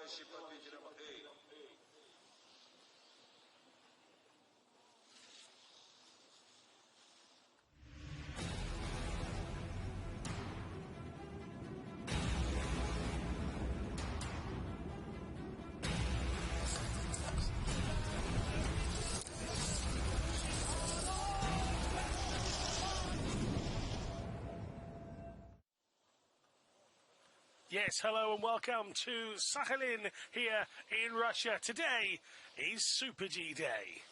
желающий попить ромы? Yes, hello and welcome to Sakhalin here in Russia. Today is Super G Day.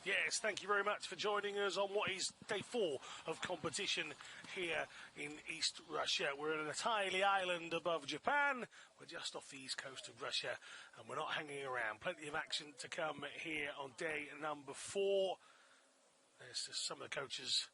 Yes, thank you very much for joining us on what is day 4 of competition here in East Russia. We're in an entirely island above Japan. We're just off the east coast of Russia and we're not hanging around. Plenty of action to come here on day number 4. There's just some of the coaches.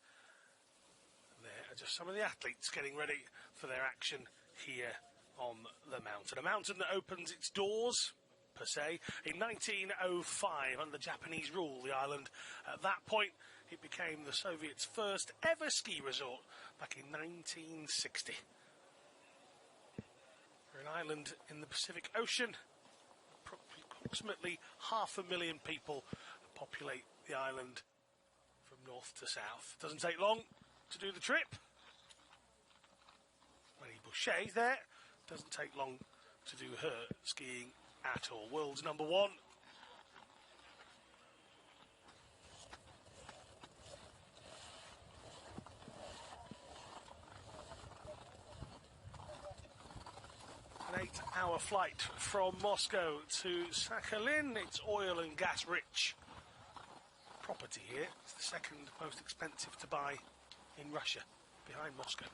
There are just some of the athletes getting ready for their action here on the mountain. A mountain that opens its doors per se in 1905 under Japanese rule. The island at that point, it became the Soviets' first ever ski resort back in 1960. We're an island in the Pacific Ocean. Approximately 500,000 people populate the island from north to south. Doesn't take long to do the trip. Marie Boucher's there. Doesn't take long to do her skiing at all. World's number 1. An 8-hour flight from Moscow to Sakhalin. It's oil and gas rich property here. It's the second most expensive to buy in Russia, behind Moscow.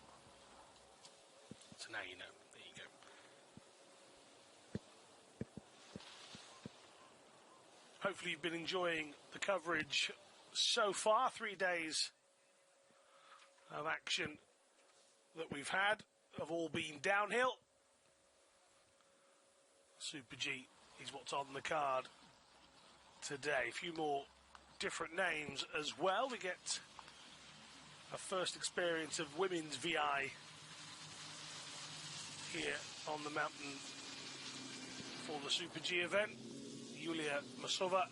So now you know. There you go. Hopefully you've been enjoying the coverage so far. 3 days of action that we've had have all been downhill. Super G is what's on the card today. A few more different names as well. We get a first experience of women's VI here on the mountain for the Super G event. Yulia Masova,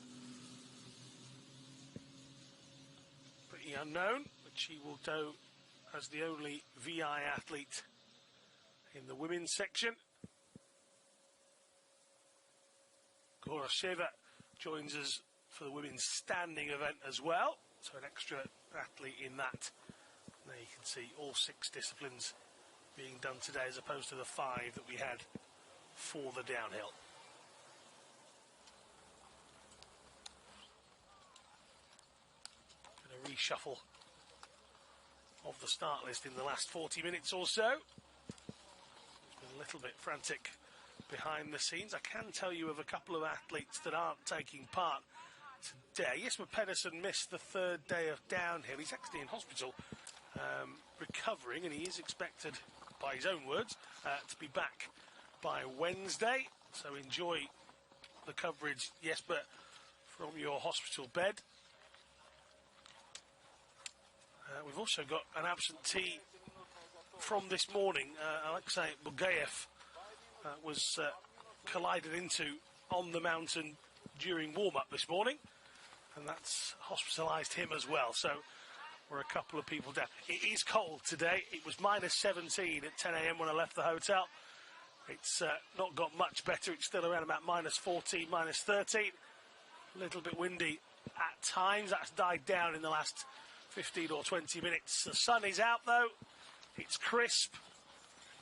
pretty unknown, but she will go as the only VI athlete in the women's section. Gorosheva joins us for the women's standing event as well, so an extra athlete in that. There you can see all 6 disciplines being done today as opposed to the 5 that we had for the downhill. A reshuffle of the start list in the last 40 minutes or so. It's been a little bit frantic behind the scenes. I can tell you of a couple of athletes that aren't taking part today. Jesper Pedersen missed the 3rd day of downhill. He's actually in hospital recovering, and he is expected, by his own words, to be back by Wednesday. So enjoy the coverage, Jesper, from your hospital bed. We've also got an absentee from this morning. Alexei Bugayev was collided into on the mountain during warm-up this morning, and that's hospitalised him as well. So we're a couple of people down. It is cold today. It was minus 17 at 10 a.m. when I left the hotel. It's not got much better. It's still around about minus 14, minus 13. A little bit windy at times. That's died down in the last 15 or 20 minutes. The sun is out though. It's crisp.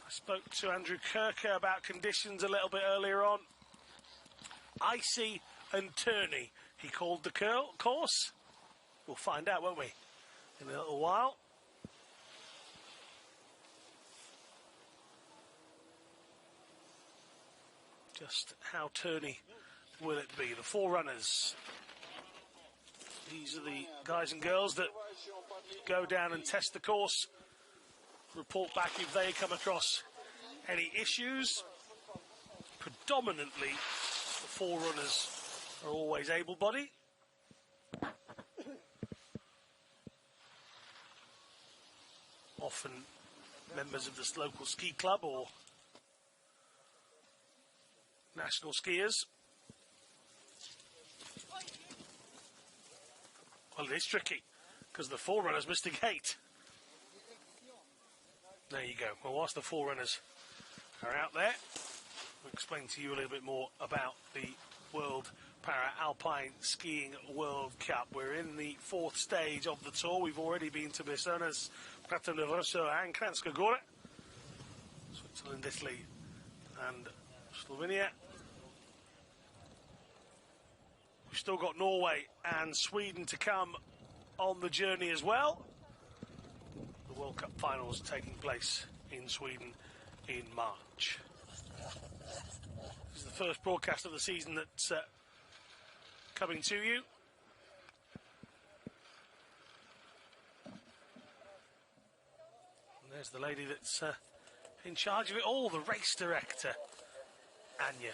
I spoke to Andrew Kirker about conditions a little bit earlier on. Icy and turny, he called the course. We'll find out, won't we, in a little while. Just how turny will it be? The forerunners. These are the guys and girls that go down and test the course. Report back if they come across any issues. Predominantly, the forerunners are always able-bodied. Often members of this local ski club or national skiers. Well, it is tricky because the forerunners missed a gate. There you go. Well, whilst the forerunners are out there, we'll explain to you a little bit more about the World Para-Alpine Skiing World Cup. We're in the fourth stage of the tour. We've already been to Bessonas, Prato Rosso and Kranjska Gora. Switzerland, Italy and Slovenia. We've still got Norway and Sweden to come on the journey as well. The World Cup finals taking place in Sweden in March. This is the first broadcast of the season that's coming to you. And there's the lady that's in charge of it all, the race director, Anya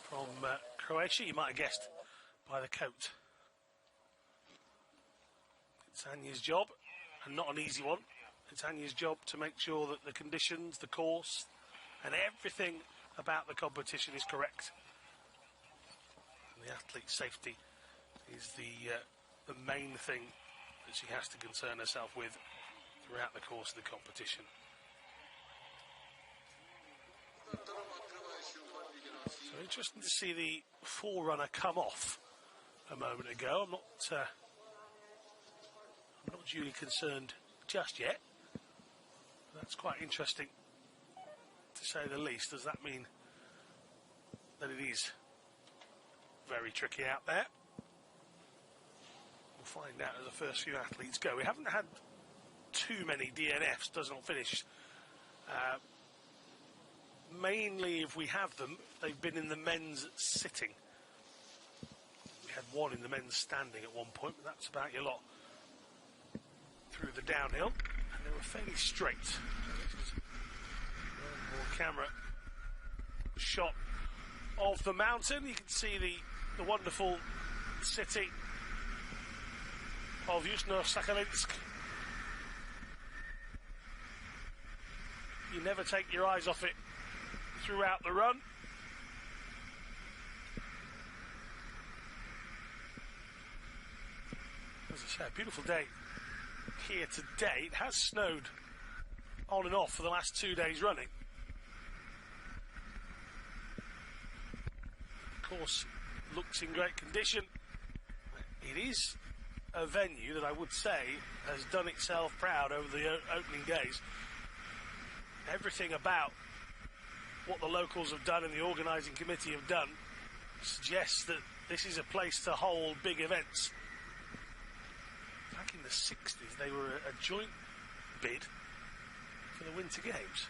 from Croatia. You might have guessed by the coat. It's Anya's job, and not an easy one. It's Anya's job to make sure that the conditions, the course, and everything about the competition is correct. And the athlete's safety is the main thing that she has to concern herself with throughout the course of the competition. So interesting to see the forerunner come off a moment ago. I'm not duly concerned just yet. That's quite interesting, to say the least. Does that mean that it is very tricky out there? We'll find out as the first few athletes go. We haven't had too many DNFs, does not finish. Mainly, if we have them, they've been in the men's sitting. We had one in the men's standing at one point, but that's about your lot through the downhill, and they were fairly straight. This is one more camera shot of the mountain. You can see the wonderful city of Yuzhno-Sakhalinsk. You never take your eyes off it throughout the run. As I say, a beautiful day here today. It has snowed on and off for the last 2 days running. The course looks in great condition. It is a venue that I would say has done itself proud over the opening days. Everything about what the locals have done and the organising committee have done suggests that this is a place to hold big events. Back in the 60s, they were a joint bid for the Winter Games.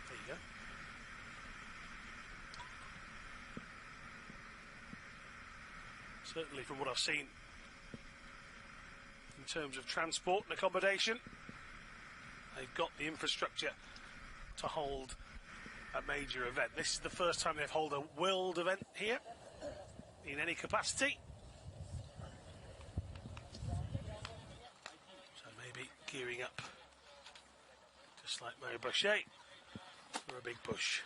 There you go. Certainly from what I've seen in terms of transport and accommodation, they've got the infrastructure to hold a major event. This is the first time they've held a world event here in any capacity. So maybe gearing up, just like Marie-Brochet, for a big push.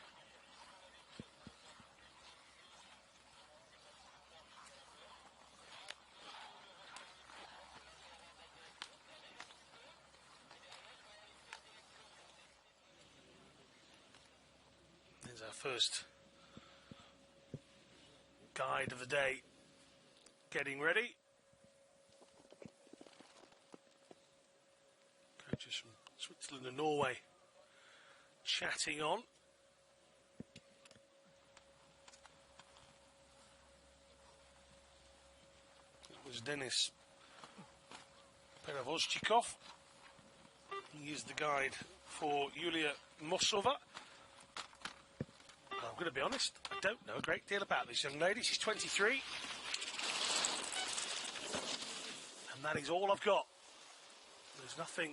There's our first guide of the day getting ready. Coaches from Switzerland and Norway chatting on. It was Denis Perevoschikov. He is the guide for Yulia Mosova. I'm going to be honest, I don't know a great deal about this young lady. She's 23. And that is all I've got. There's nothing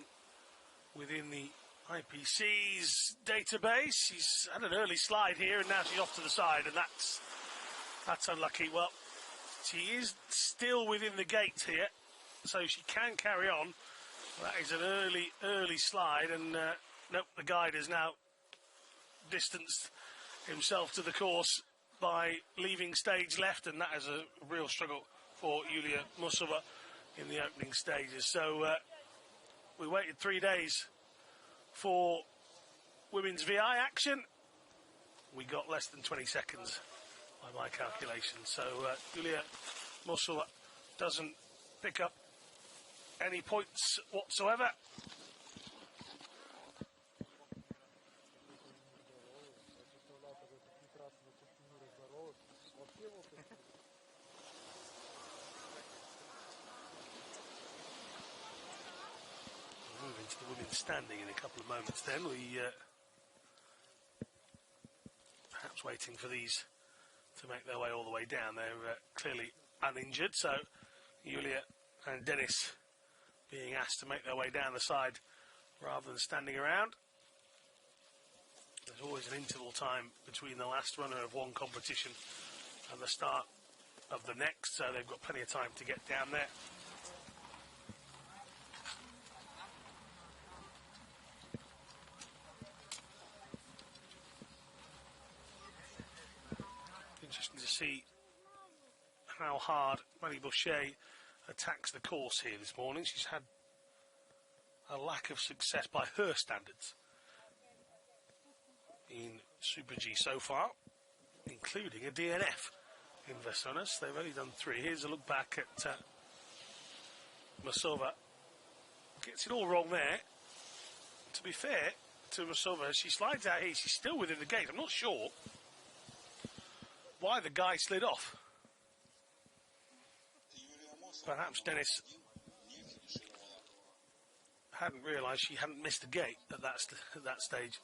within the IPC's database. She's had an early slide here, and now she's off to the side, and that's unlucky. Well, she is still within the gates here, so she can carry on. That is an early slide, and nope, the guide has now distanced himself to the course by leaving stage left, and that is a real struggle for Yulia Musova in the opening stages. So we waited 3 days for women's VI action. We got less than 20 seconds by my calculations. So Yulia Musova doesn't pick up any points whatsoever. Moving to the women's standing in a couple of moments then. We perhaps waiting for these to make their way all the way down. They're clearly uninjured, so Yulia and Dennis being asked to make their way down the side rather than standing around. There's always an interval time between the last runner of one competition and the start of the next, so they've got plenty of time to get down there. Interesting to see how hard Marie Boucher attacks the course here this morning. She's had a lack of success by her standards in Super G so far, including a DNF in Vesonas. They've only done 3. Here's a look back at Musova. Gets it all wrong there. To be fair to Musova, as she slides out here, she's still within the gate. I'm not sure why the guy slid off. Perhaps Dennis hadn't realised she hadn't missed a gate at that stage.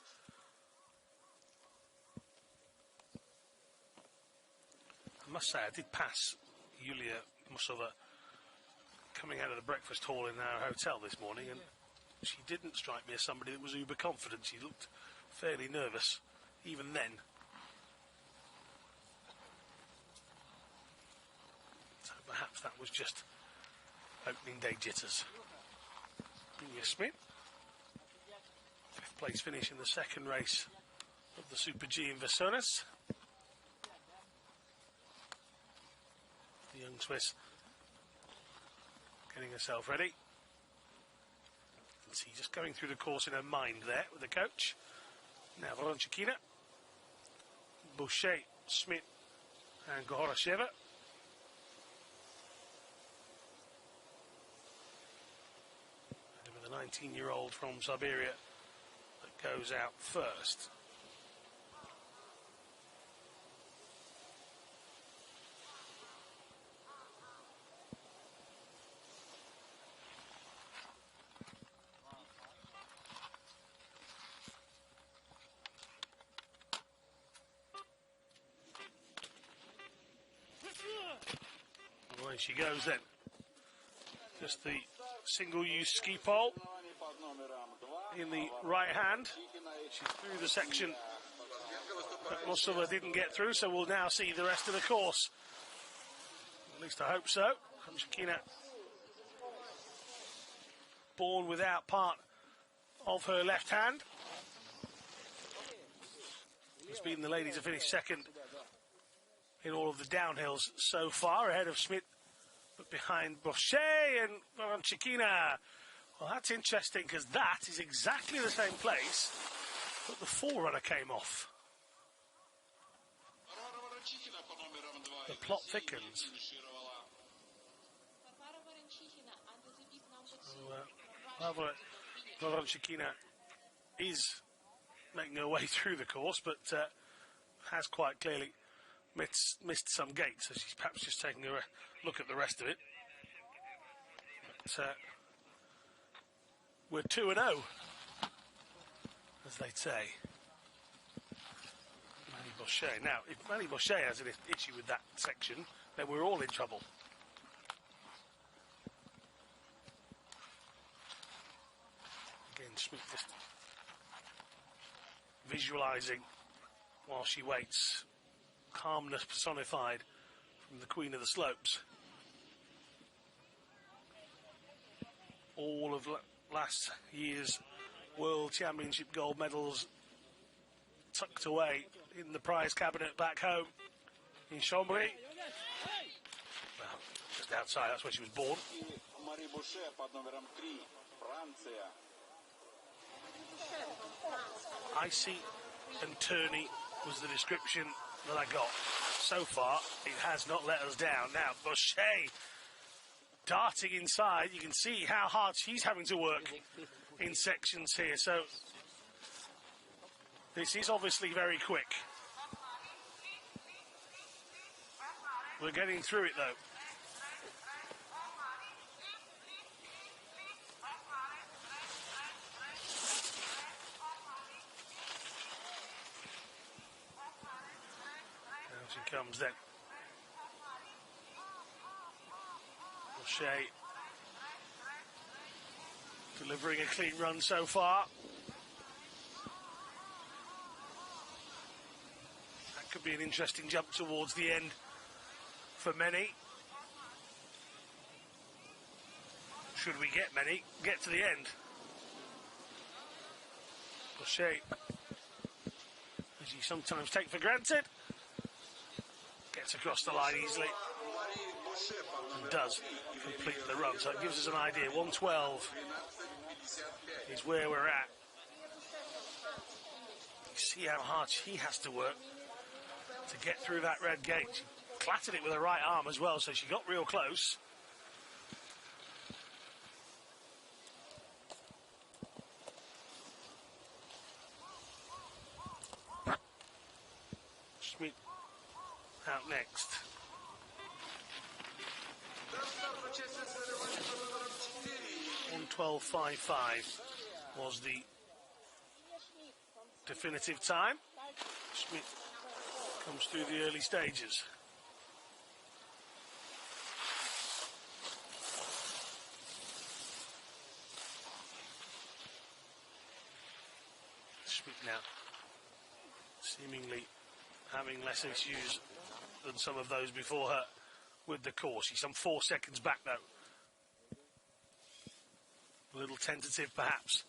I must say, I did pass Yulia Musova coming out of the breakfast hall in our hotel this morning, and she didn't strike me as somebody that was uber confident. She looked fairly nervous, even then. So perhaps that was just opening day jitters. Julia Smith, 5th place finish in the second race of the Super G in Vesonas. The young Swiss getting herself ready. See, just going through the course in her mind there with the coach. Now Voronchikina, Boucher, Smith and Gohorasheva. The 19-year-old from Siberia that goes out first. Away she goes then. Just the single-use ski pole in the right hand. She's through the section that Musova didn't get through, so we'll now see the rest of the course. At least I hope so. Shakina, born without part of her left hand. It's been the ladies have finished second in all of the downhills so far, ahead of Smith, but behind Boucher and Voronchikina. Well, that's interesting, because that is exactly the same place that the forerunner came off. The plot thickens. So, Voronchikina is making her way through the course, but has quite clearly missed some gates, so she's perhaps just taking a look at the rest of it. But we're 2-0, as they'd say. Marie Bochet. Now, if Manny Bochet has an issue with that section, then we're all in trouble. Again, Schmidt just visualising while she waits. Calmness personified from the Queen of the Slopes. All of last year's World Championship gold medals tucked away in the prize cabinet back home in Chambéry. Well, just outside, that's where she was born. Icy and turny was the description that I got. So far, it has not let us down. Now, Bochet darting inside. You can see how hard she's having to work in sections here. So, this is obviously very quick. We're getting through it, though. She comes then. Bochet delivering a clean run so far. That could be an interesting jump towards the end for many. Should we get many? Get to the end. Bochet, as you sometimes take for granted, gets across the line easily and does complete the run. So it gives us an idea. 112 is where we're at. You see how hard she has to work to get through that red gate. She clattered it with her right arm as well, so she got real close. Schmidt out next. 112.55 was the definitive time. Schmidt comes through the early stages. Schmidt now seemingly having less issues than some of those before her with the course. She's some 4 seconds back though. A little tentative perhaps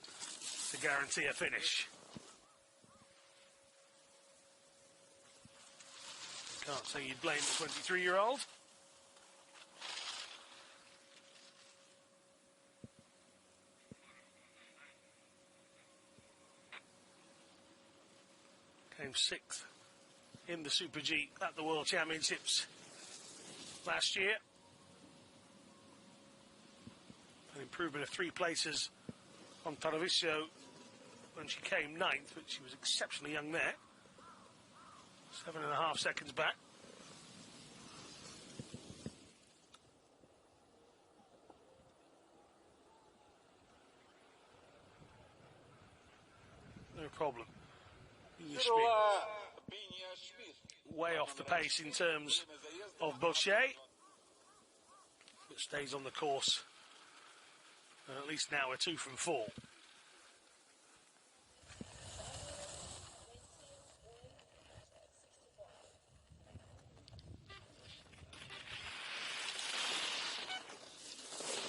to guarantee a finish. Can't say you'd blame the 23-year-old. Came 6th in the Super G at the World Championships last year. An improvement of 3 places on Tarvisio when she came 9th, but she was exceptionally young there. 7.5 seconds back. No problem. Way off the pace in terms of Bochet, but stays on the course. At least now we're 2 from 4.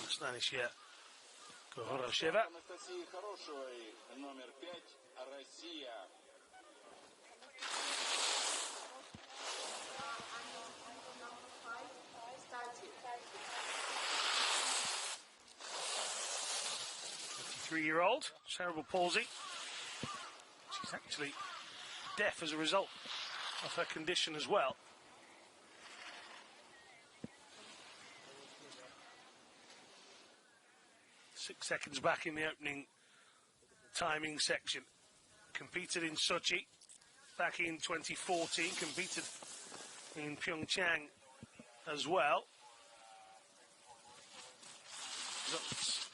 Stanishia Gorosheva. Three-year-old, cerebral palsy. She's actually deaf as a result of her condition as well. Six seconds back in the opening timing section. Competed in Sochi back in 2014, competed in Pyeongchang as well. That's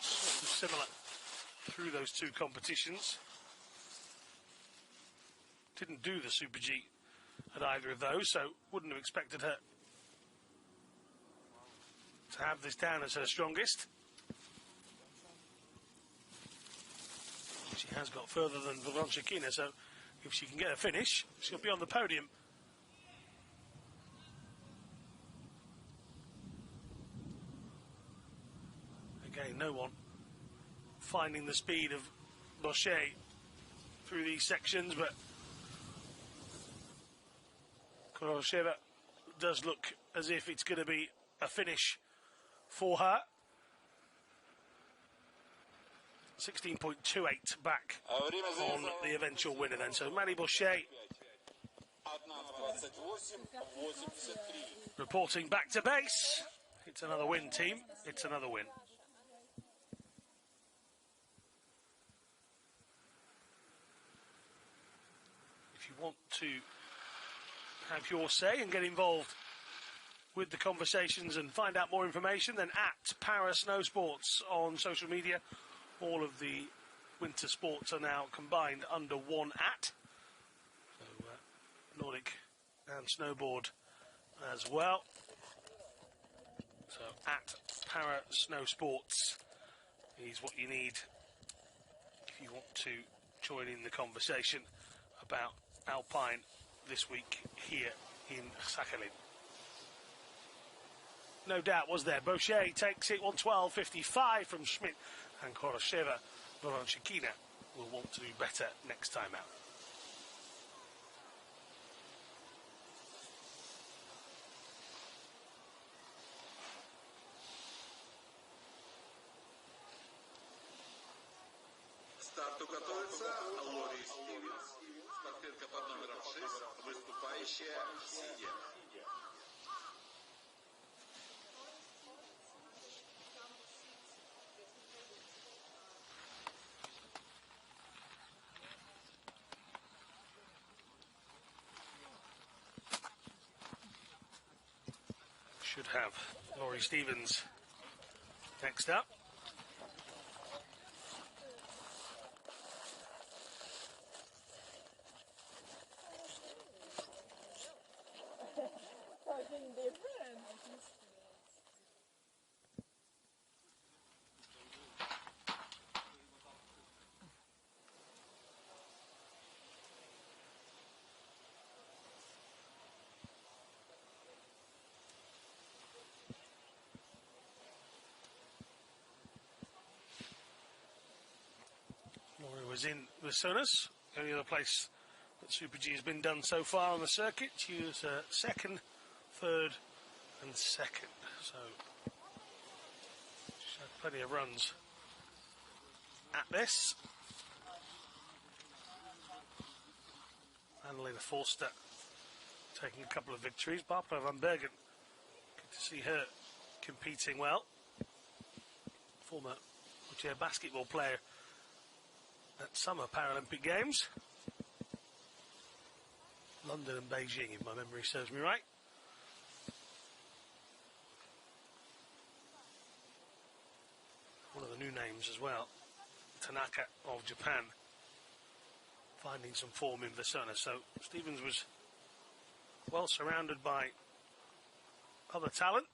sort of similar through those 2 competitions. Didn't do the Super G at either of those, so wouldn't have expected her to have this down as her strongest. She has got further than Vronshaykina, so if she can get a finish, she'll be on the podium. Again, no one finding the speed of Bochet through these sections, but Khorosheva does look as if it's going to be a finish for her. 16.28 back on the eventual winner then. So Maddie Bochet reporting back to base. It's another win, team. It's another win. If you want to have your say and get involved with the conversations and find out more information, then at Para Snow Sports on social media. All of the winter sports are now combined under one at. So Nordic and snowboard as well. So at Para Snow Sports is what you need if you want to join in the conversation about Alpine this week here in Sakhalin. No doubt, was there? Bochet takes it 1:12.55 from Schmidt, and Khorosheva Vronshaykina will want to do better next time out. Старту готовится Лори Стивенс, спортсменка под номером 6, выступающая сидя. Should have Laurie Stevens next up. Laurie was in Vasonas, the only other place that Super G has been done so far on the circuit. She was second, third and second. So she's had plenty of runs at this. Annalena Forster taking a couple of victories. Barbara van Bergen, good to see her competing well. Former wheelchair basketball player at Summer Paralympic Games. London and Beijing, if my memory serves me right. One of the new names as well, Tanaka of Japan, finding some form in Vasonas. So Stevens was well surrounded by other talent,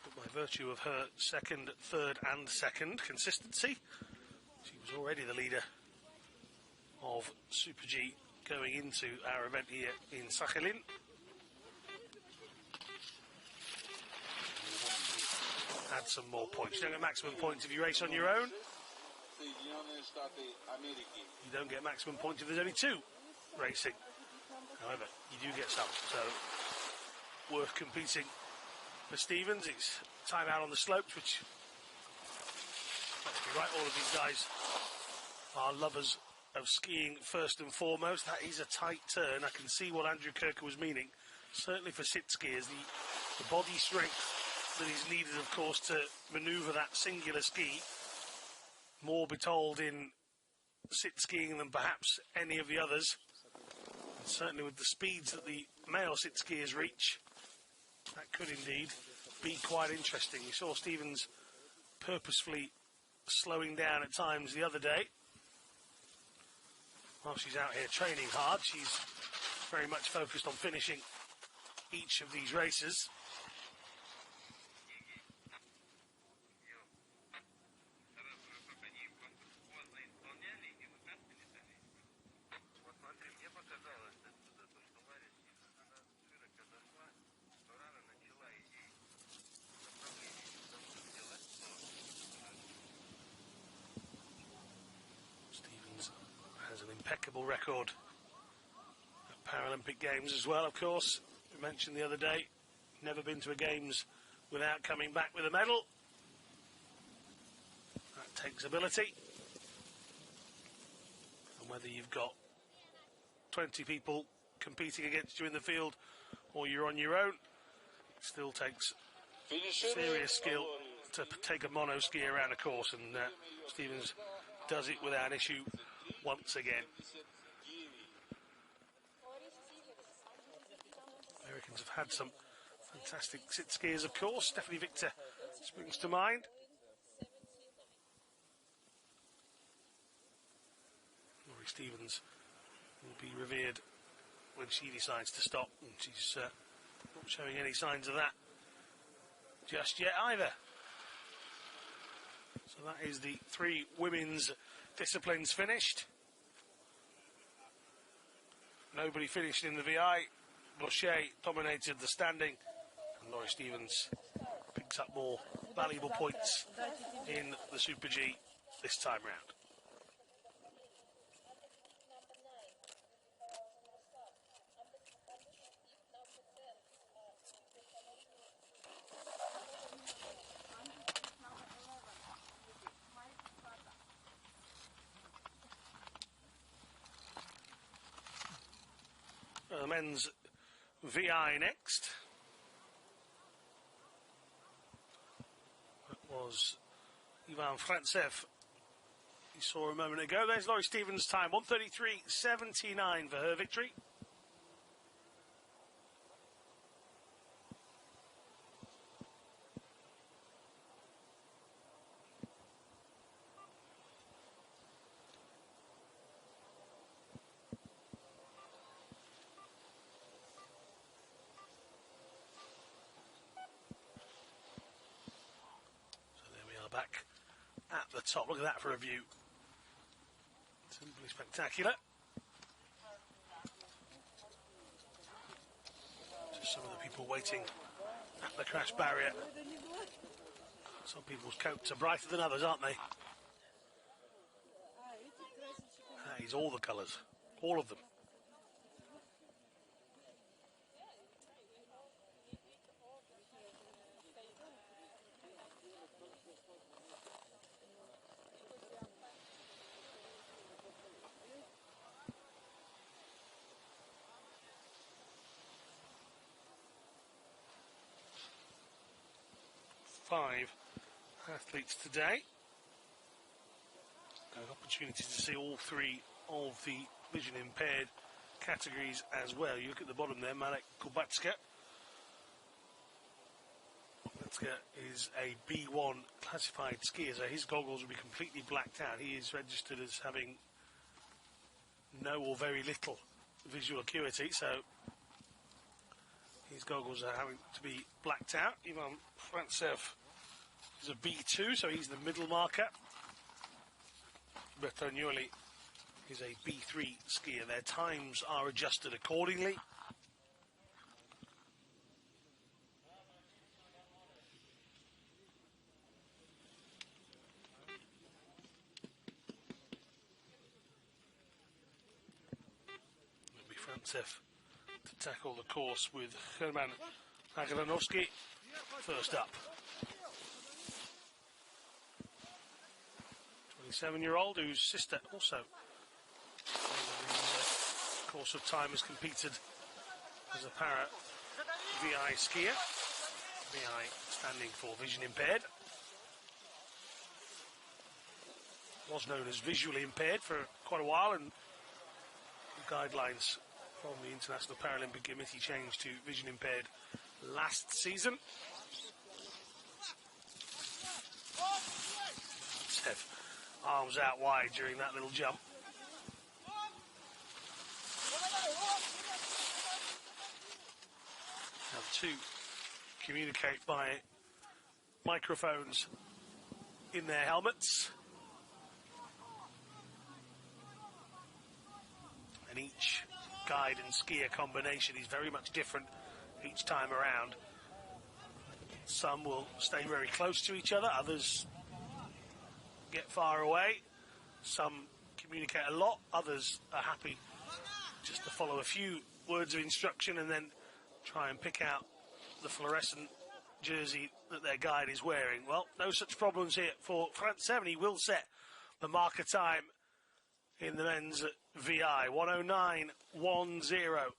but by virtue of her second, third and second consistency, she was already the leader of Super G going into our event here in Sakhalin. Add some more points. You don't get maximum points if you race on your own. You don't get maximum points if there's only two racing. However, you do get some, so worth competing for Stevens. It's time out on the slopes, which, let's be right, all of these guys are lovers of skiing first and foremost. That is a tight turn. I can see what Andrew Kirker was meaning. Certainly for sit skiers, the body strength that is needed, of course, to manoeuvre that singular ski. More be told in sit skiing than perhaps any of the others. And certainly with the speeds that the male sit skiers reach, that could indeed be quite interesting. We saw Stevens purposefully slowing down at times the other day while she's out here training hard, she's very much focused on finishing each of these races. Stevens has an impeccable record at Paralympic Games as well, of course. We mentioned the other day, never been to a Games without coming back with a medal. That takes ability. And whether you've got 20 people competing against you in the field or you're on your own, it still takes serious skill to take a mono ski around a course, and Stevens does it without issue once again. Americans have had some fantastic sit skiers, of course. Stephanie Victor springs to mind. Laurie Stevens will be revered when she decides to stop, and she's not showing any signs of that just yet either. So that is the three women's disciplines finished. Nobody finished in the VI. Boucher dominated the standing, and Laurie Stevens picks up more valuable points in the Super G this time round. The men's VI next. That was Ivan Frantsev. You saw a moment ago. There's Laurie Stevens' time, 1:33.79 for her victory. Back at the top. Look at that for a view. Simply spectacular. Just some of the people waiting at the crash barrier. Some people's coats are brighter than others, aren't they? That is all the colours. All of them. Five athletes today. An opportunity to see all three of the vision impaired categories as well. You look at the bottom there, Malek Kubatska. Kubatska is a B1 classified skier, so his goggles will be completely blacked out. He is registered as having no or very little visual acuity, so his goggles are having to be blacked out. Ivan Frantsev is a B2, so he's the middle marker. Bertognoli is a B3 skier. Their times are adjusted accordingly. It'll be Frantsev to tackle the course with Herman Agranovsky first up. 27-year-old whose sister also over the course of time has competed as a para VI skier. VI standing for vision impaired. Was known as visually impaired for quite a while, and the guidelines from the International Paralympic Committee changed to vision impaired last season. Arms out wide during that little jump. to communicate by microphones in their helmets. And each guide and skier combination is very much different each time around. Some will stay very close to each other, others get far away. Some communicate a lot, others are happy just to follow a few words of instruction and then try and pick out the fluorescent jersey that their guide is wearing. Well, no such problems here for France 7. He will set the marker time in the men's VI, 109.10.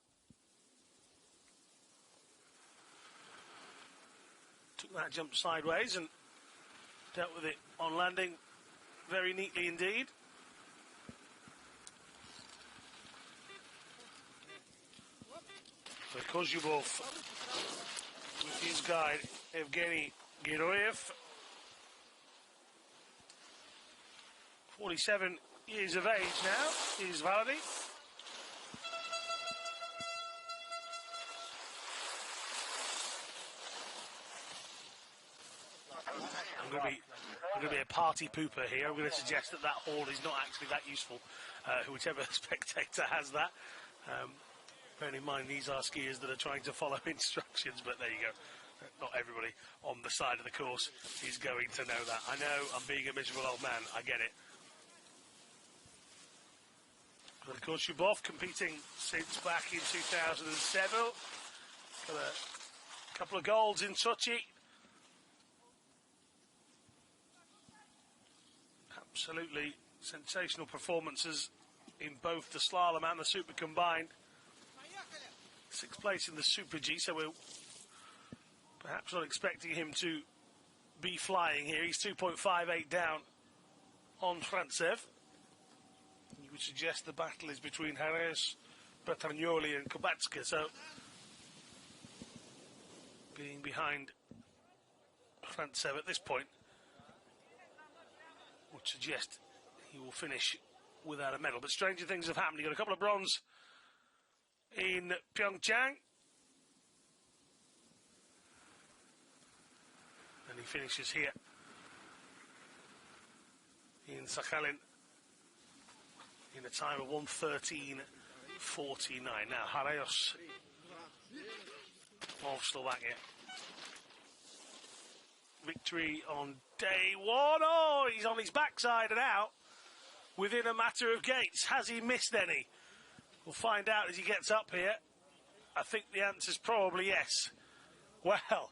Took that jump sideways and dealt with it on landing very neatly indeed. So Kozhubov with his guide, Evgeny Giroyev. 47 years of age now is Valadi. I'm going to be a party pooper here. I'm going to suggest that horn is not actually that useful. Whichever spectator has that. Bearing in mind these are skiers that are trying to follow instructions, but there you go. Not everybody on the side of the course is going to know that. I know I'm being a miserable old man. I get it. But of course, Shubov competing since back in 2007. Got a couple of golds in Sochi. Absolutely sensational performances in both the slalom and the super combined. 6th place in the Super G, so we're perhaps not expecting him to be flying here. He's 2.58 down on Frantsev. You would suggest the battle is between Jerez, Bertagnoli and Kubatska, so being behind Frantsev at this point would suggest he will finish without a medal. But stranger things have happened. He got a couple of bronze in Pyeongchang. And he finishes here in Sakhalin in a time of 1:13.49. Now, Harayos of Slovakia. Victory on day one. Oh, he's on his backside and out within a matter of gates. Has he missed any? We'll find out as he gets up here. I think the answer's probably yes. Well,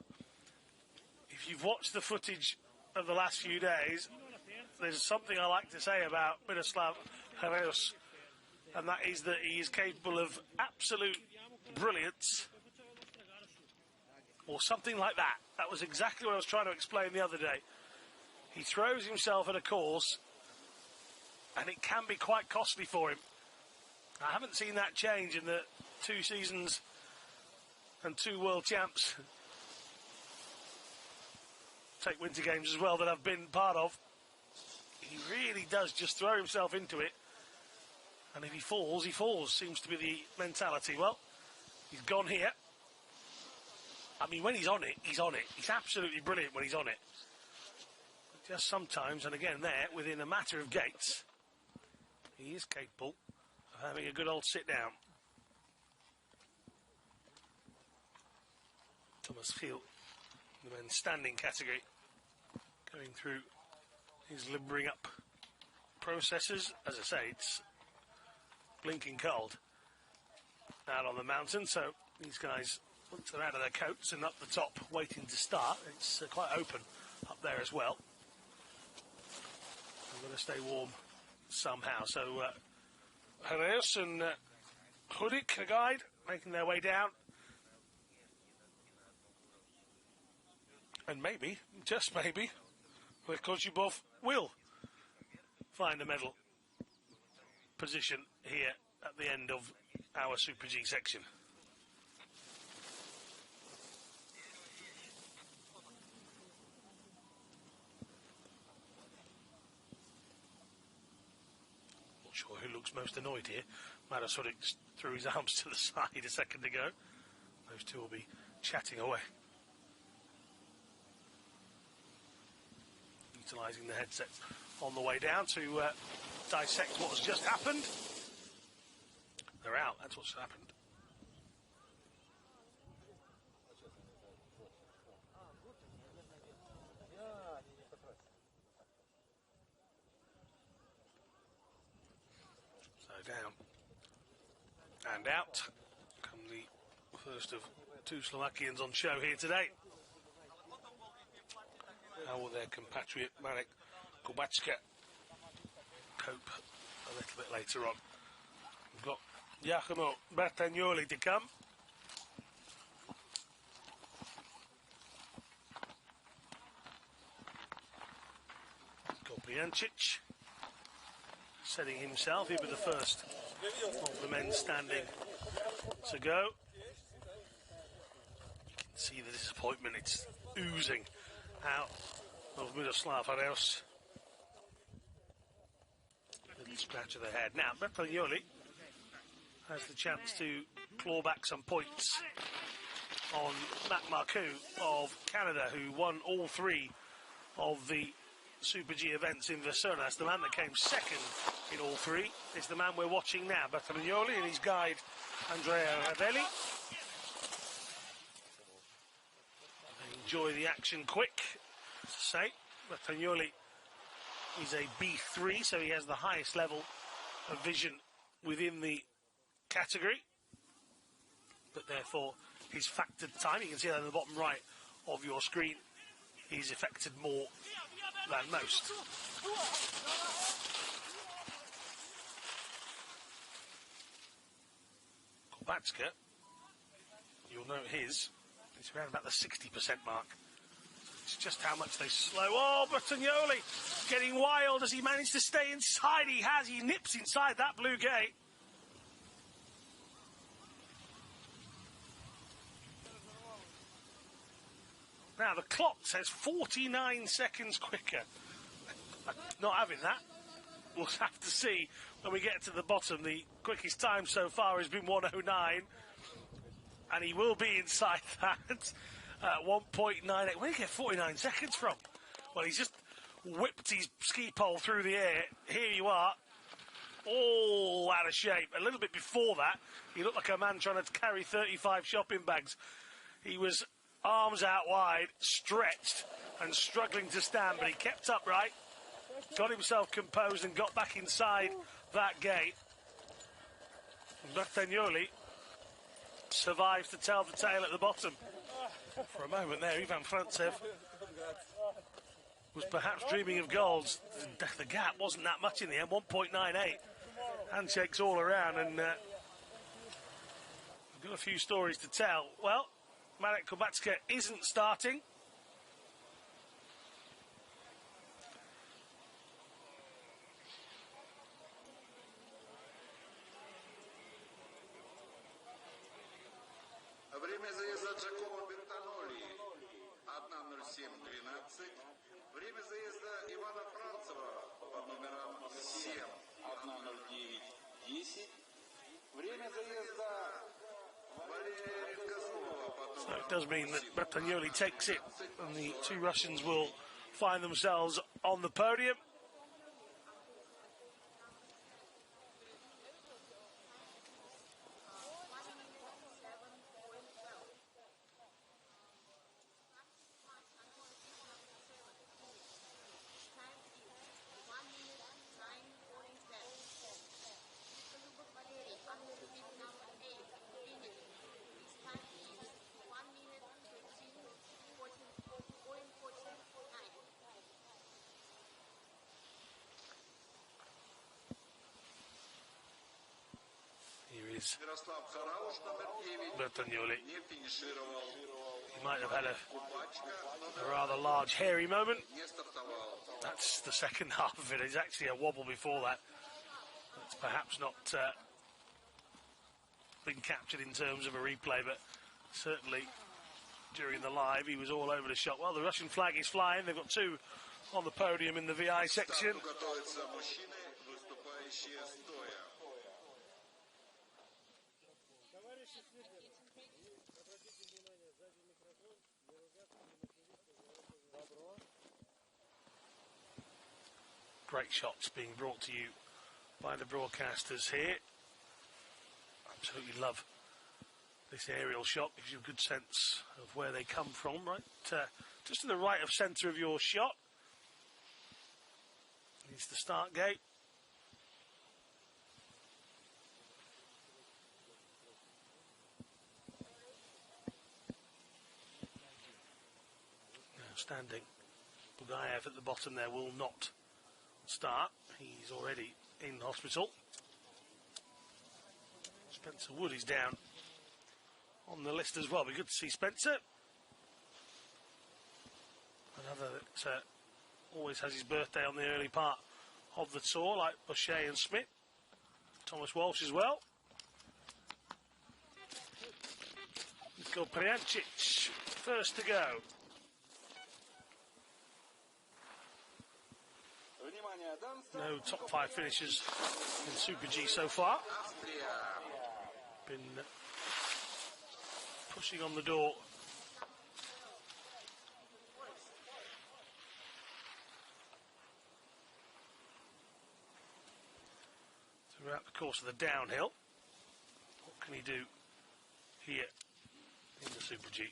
if you've watched the footage of the last few days, there's something I like to say about Miroslav Harayos, and that is that he is capable of absolute brilliance, or something like that. That was exactly what I was trying to explain the other day. He throws himself at a course, and it can be quite costly for him. I haven't seen that change in the 2 seasons and 2 world champs, take Winter Games as well, that I've been part of. He really does just throw himself into it, and if he falls, he falls, seems to be the mentality. Well, he's gone here. I mean, when he's on it, he's on it. He's absolutely brilliant when he's on it. But just sometimes, and again there, within a matter of gates, he is capable of having a good old sit down. Thomas Field, the men's standing category, going through his limbering up processes. As I say, it's blinking cold out on the mountain, so these guys, once they're out of their coats and up the top waiting to start, it's quite open up there as well. I'm going to stay warm somehow. So Jerez and Hudik, the guide, making their way down. And maybe, just maybe, Kozhubov will find a medal position here at the end of our Super G section. Not sure who looks most annoyed here. Maros Hudik threw his arms to the side a second ago. Those two will be chatting away, utilising the headsets on the way down to dissect what has just happened. They're out, that's what's happened. So down and out come the first of two Slovakians on show here today. How will their compatriot Marek Kubacka cope a little bit later on? We've got Giacomo Bertagnoli to come. Kopriancic setting himself. He'll be the first of the men standing to go. You can see the disappointment, it's oozing out of Miroslav Haraus. Little scratch of the head. Now, Bertagnoli has the chance to claw back some points on Matt Marcoux of Canada, who won all three of the Super G events in Versonas. The man that came second in all three is the man we're watching now, Bertagnoli, and his guide, Andrea Ravelli. Enjoy the action quick, to say. Bertagnoli is a B3, so he has the highest level of vision within the category, but therefore his factored time, you can see that in the bottom right of your screen, he's affected more than most. Kubacka, you'll note his, it's around about the 60% mark. It's just how much they slow. Oh, Bertagnoli getting wild as he managed to stay inside. He has, he nips inside that blue gate. Now, the clock says 49 seconds quicker. Not having that. We'll have to see when we get to the bottom. The quickest time so far has been 1:09. And he will be inside that. 1.98. Where did he get 49 seconds from? Well, he's just whipped his ski pole through the air. Here you are. All out of shape. A little bit before that, he looked like a man trying to carry 35 shopping bags. He was arms out wide, stretched, and struggling to stand, but he kept upright, got himself composed, and got back inside that gate. Bertagnoli survives to tell the tale at the bottom. For a moment there, Ivan Frantsev was perhaps dreaming of goals. The gap wasn't that much in the end, 1.98. Handshakes all around, and we've got a few stories to tell. Well, Marek Kubacka isn't starting. Время заезда Джакомо Бертаноли 1:07:12. Время заезда Ивана Францева под номером 7 1:09:10. Время заезда Валерия Козлова под So номером it does mean that Bertagnoli takes it, and the two Russians will find themselves on the podium. Мирослав Харауш, номер 9, Bertagnoli. не финишировал. He might have had a Kubacka rather large, hairy moment. не стартовал. That's the second half of it. It's actually a wobble before that. It's perhaps not been captured in terms of a replay, but certainly during the live, he was all over the shot. Well, the Russian flag is flying. They've got two on the podium in the VI section. Старту готовятся мужчины, выступающие стоя. Товарищи свидетели, обратите внимание, сзади Great shots being brought to you by the broadcasters here. Absolutely love this aerial shot. Gives you a good sense of where they come from, right? Just to the right of centre of your shot is the start gate. Standing Bugaev at the bottom there will not start. He's already in hospital. Spencer Wood is down on the list as well. Be good to see Spencer. Another that always has his birthday on the early part of the tour, like Boucher and Smith. Thomas Walsh as well. Niko Prijancic, first to go. No top 5 finishers in Super G so far. Been pushing on the door. Throughout the course of the downhill. What can he do here in the Super G?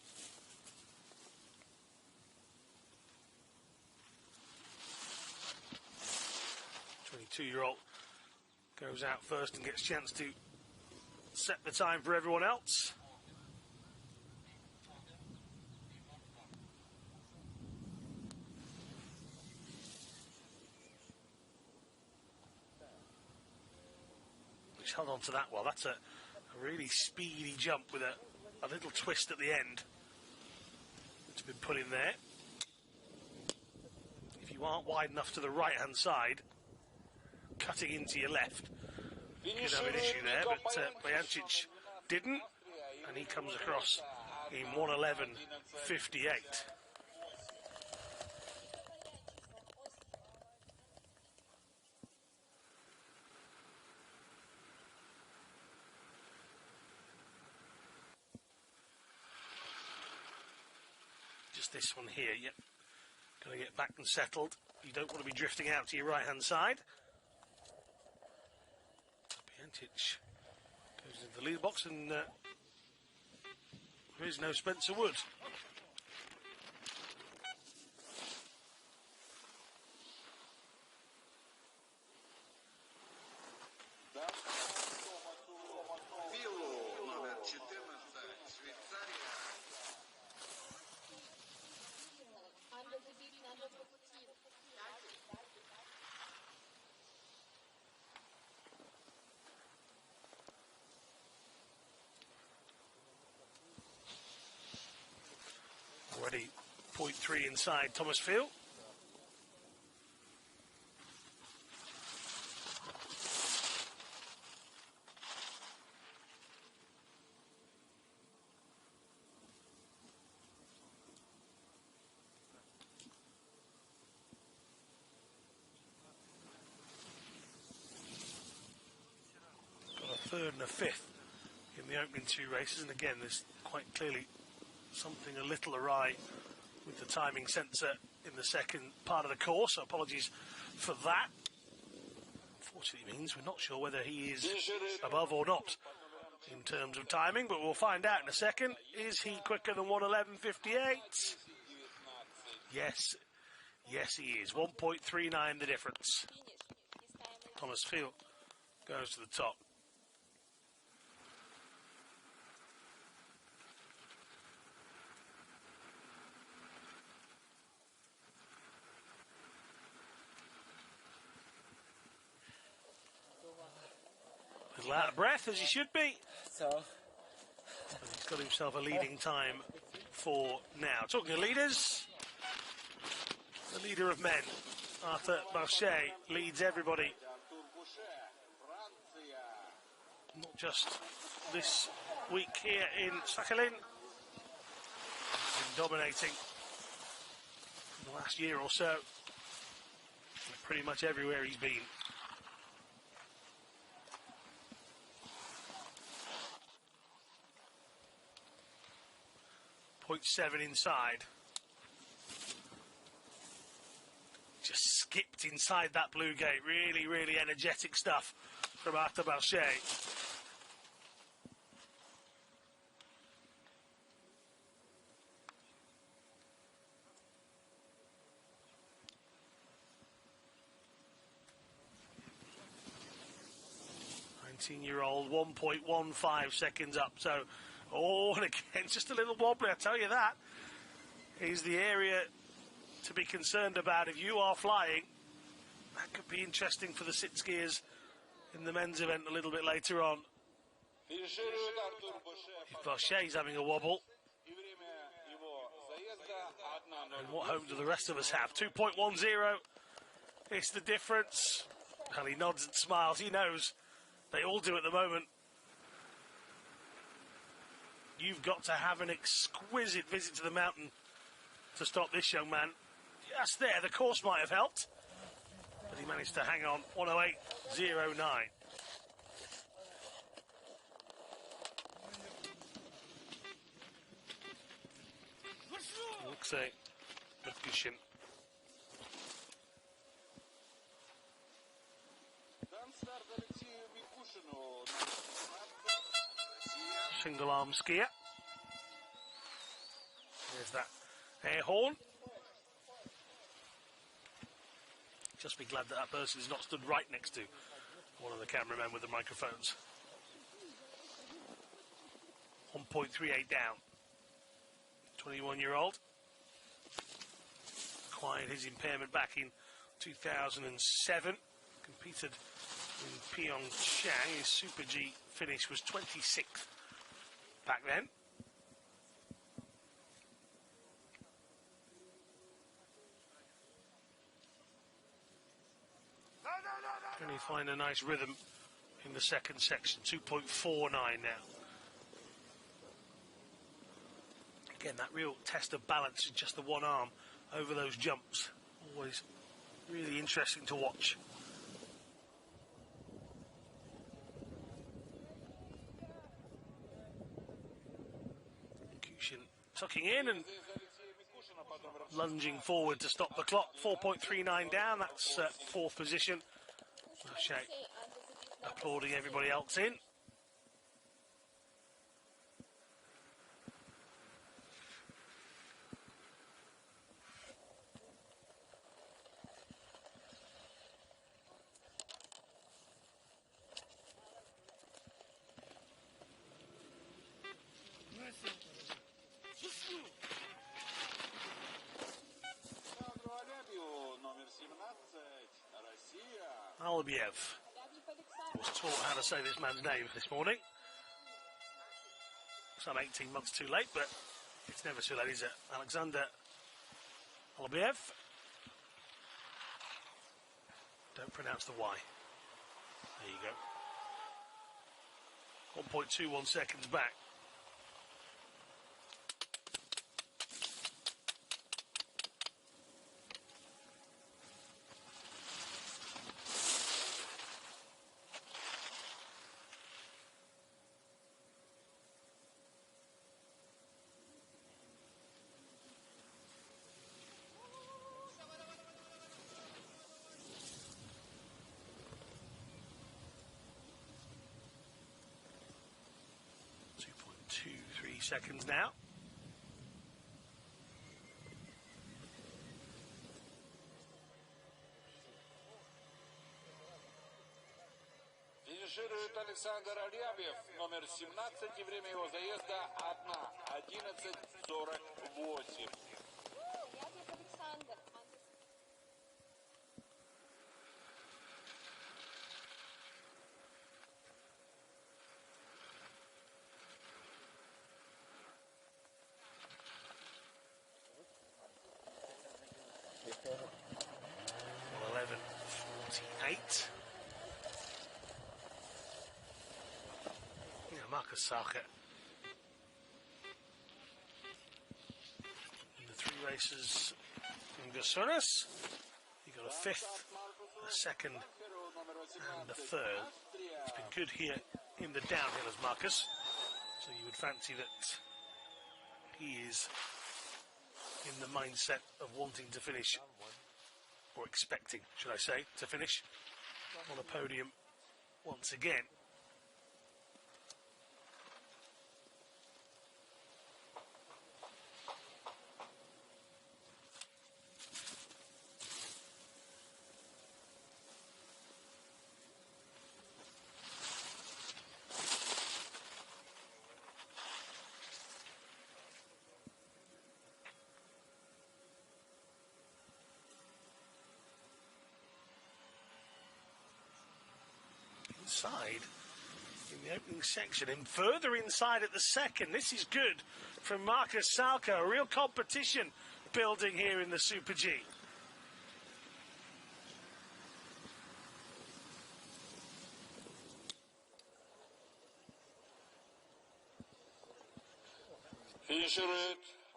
22-year-old goes out first and gets a chance to set the time for everyone else. He's held on to that well. That's a really speedy jump with a little twist at the end. It's been put in there. If you aren't wide enough to the right-hand side, cutting into your left, you could have an issue there, but Prijancic didn't, and he comes across in 1:11.58. Just this one here, yep. Going to get back and settled. You don't want to be drifting out to your right-hand side. Prijancic goes into the lead box, and there is no Spencer Wood. Already 0.3 inside Thomas Field. Got a third and a fifth in the opening two races, and again there's quite clearly something a little awry with the timing sensor in the second part of the course. So apologies for that. Unfortunately, it means we're not sure whether he is above or not in terms of timing, but we'll find out in a second. Is he quicker than 1:11.58? Yes, yes he is. 1.39 the difference. Thomas Field goes to the top. Out of breath, as he should be. So he's got himself a leading time for now. Talking of leaders, the leader of men, Arthur Bauchet, leads everybody. Not just this week here in Sakhalin. He's been dominating in the last year or so. Pretty much everywhere he's been. 0.7 inside. just skipped inside that blue gate. Really, really energetic stuff from Arthur Bauchet. Year-old, 1.15 seconds up. So, and again, just a little wobbly, I tell you that. Is the area to be concerned about if you are flying. That could be interesting for the sit skiers in the men's event a little bit later on. If Bauchet's having a wobble, and what home do the rest of us have? 2.10 is the difference. Well, he nods and smiles. He knows. They all do at the moment. You've got to have an exquisite visit to the mountain to stop this young man. Just there, the course might have helped. But he managed to hang on, 108.09. Alexei Matkishin. Single arm skier. There's that air horn. Just be glad that person is not stood right next to one of the cameramen with the microphones. 1.38 down. 21-year-old. Acquired his impairment back in 2007. Competed in Pyeongchang. His Super G finish was 26th back then. Can he find a nice rhythm in the second section? 2.49 now. Again, that real test of balance in just the one arm over those jumps. Always really interesting to watch. Tucking in and lunging forward to stop the clock. 4.39 down, that's fourth position. Bauchet applauding everybody else in. Alibiev was taught how to say this man's name this morning. Some 18 months too late, but it's never too late, is it? Alexander Alibiev. Don't pronounce the Y. There you go. 1.21 seconds back. Seconds now. Финиширует Александр Алябьев, номер 17, и время его заезда 1:11:48. Marcus Sarket. In the three races in Gusunas, he got a fifth, a second, and a third. He's been good here in the downhill as Marcus, so you would fancy that he is in the mindset of wanting to finish or expecting, should I say, to finish on the podium once again. Inside in the opening section and further inside at the second. This is good from Marcus Salka. A real competition building here in the Super G.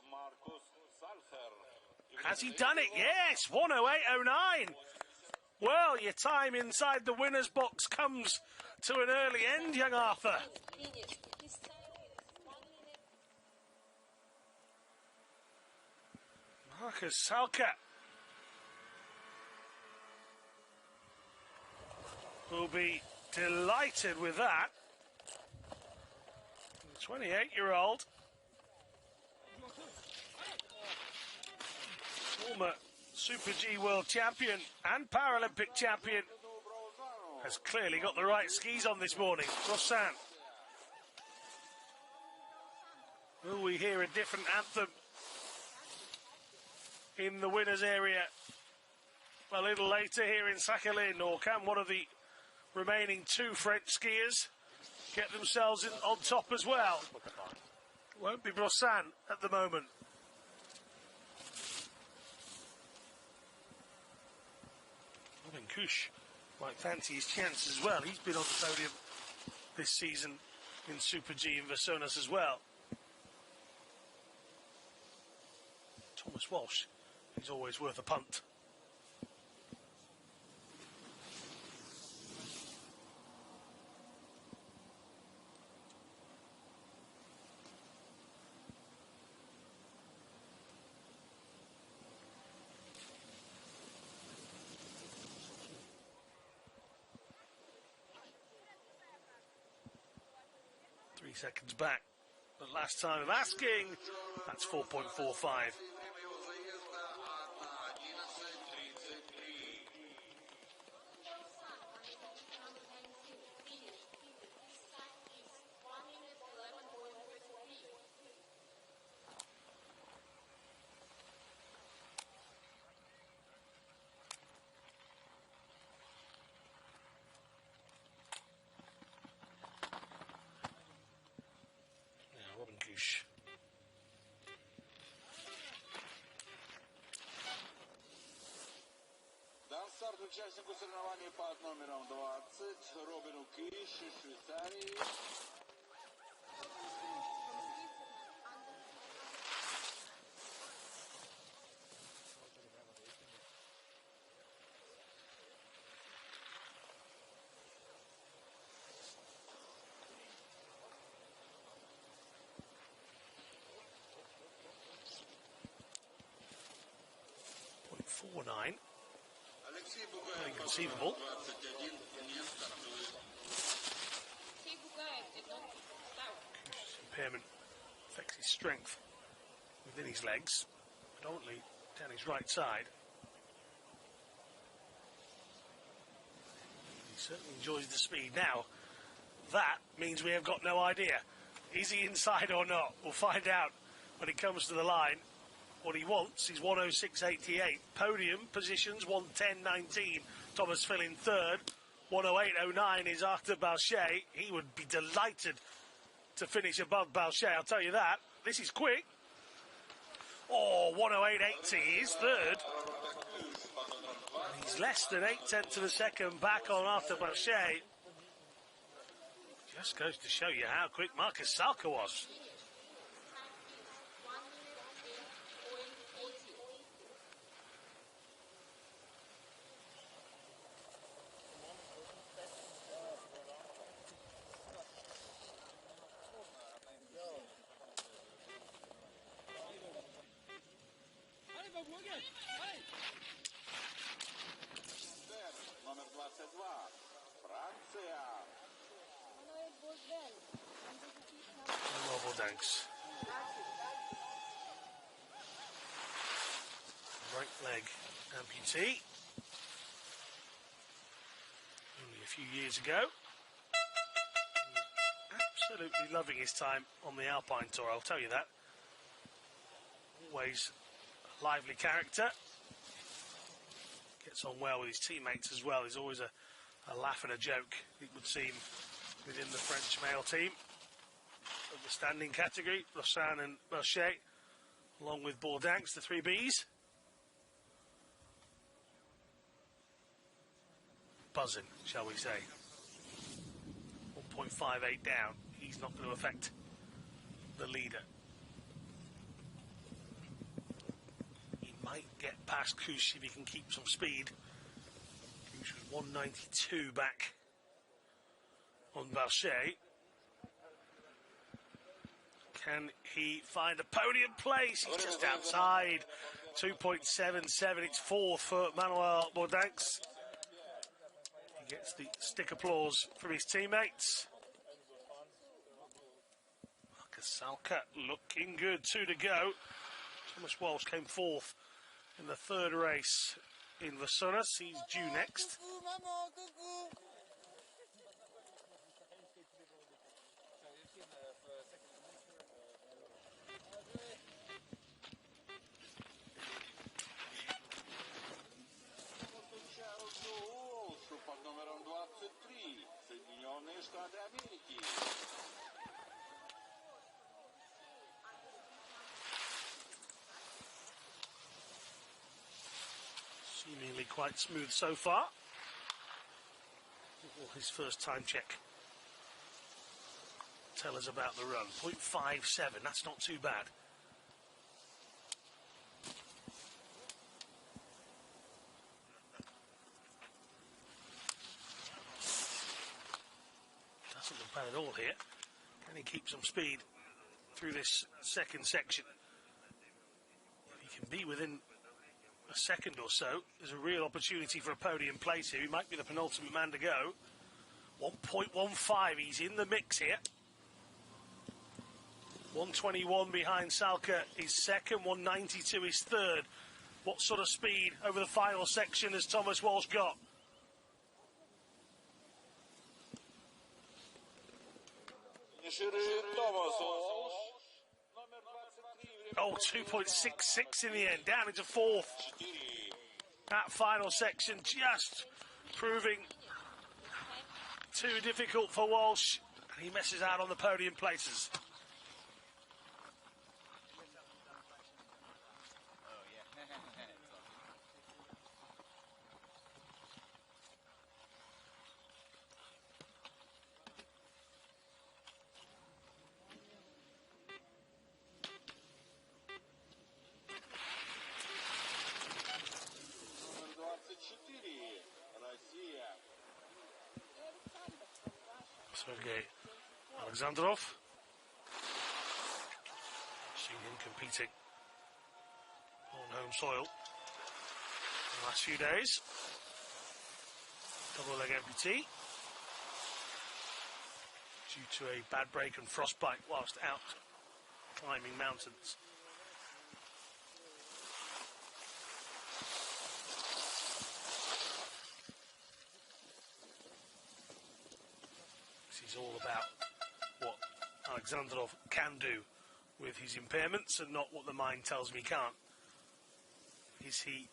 Marcus Salcher. Has he done it? Yes, 1:08.09. Well, your time inside the winner's box comes to an early end, young Arthur. Marcus Salka will be delighted with that. The 28-year-old, former Super G World Champion and Paralympic Champion, has clearly got the right skis on this morning. Brossan. Will we hear a different anthem in the winners area a little later here in Sakhalin, or can one of the remaining two French skiers get themselves on top as well? Won't be Brossan at the moment. Robin Kush might fancy his chance as well. He's been on the podium this season in Super G in Versonas as well. Thomas Walsh, he's always worth a punt. Seconds back. The last time of asking, that's 4.45. Старт участнику соревнований под номером 20 Робину Киш из Швейцарии. .49. Inconceivable. Impairment affects his strength within his legs, predominantly down his right side. He certainly enjoys the speed. Now, that means we have got no idea. Is he inside or not? We'll find out when it comes to the line. What he wants is 106.88. Podium positions 110.19. Thomas Phil in third. 108.09 is Arthur Balchet. He would be delighted to finish above Balchet, I'll tell you that. This is quick. Oh, 108.80 is third. He's less than 0.8 of a second back on Arthur Balchet. Just goes to show you how quick Marcus Salka was. 22. Франция. Well, Bordeaux. Right leg amputee. Only a few years ago. Absolutely loving his time on the Alpine Tour, I'll tell you that. Always a lively character. Gets on well with his teammates as well. He's always a laugh and a joke, it would seem, within the French male team. Of the standing category, Lausanne and Berchet, along with Bordeaux, the three Bs. Buzzing, shall we say. 1.58 down. He's not going to affect the leader. He might get past Kush if he can keep some speed. Kush was 192 back on Berchet. Can he find a podium place? He's just outside. 2.77. It's fourth for Manuel Bordeaux. He gets the stick applause from his teammates. Marcus Salka looking good. 2 to go. Thomas Walsh came fourth in the third race in Vasunus. He's due next. Под номером 23. Соединенные Штаты Америки. Seemingly quite smooth so far. Well, his first time check. Tell us about the run. 0.57, that's not too bad. Doesn't look bad at all here. Can he keep some speed through this second section? If he can be within a second or so, there's a real opportunity for a podium place here. He might be the penultimate man to go. 1.15, he's in the mix here. 121 behind Salka is second, 192 is third. What sort of speed over the final section has Thomas Walsh got? Oh, 2.66 in the end, down into fourth. That final section just proving too difficult for Walsh. And he messes out on the podium places. Sergei Alexandrov. Seen him competing on home soil the last few days. Double leg amputee due to a bad break and frostbite whilst out climbing mountains. This is all about what Alexandrov can do with his impairments and not what the mind tells me can't. Is he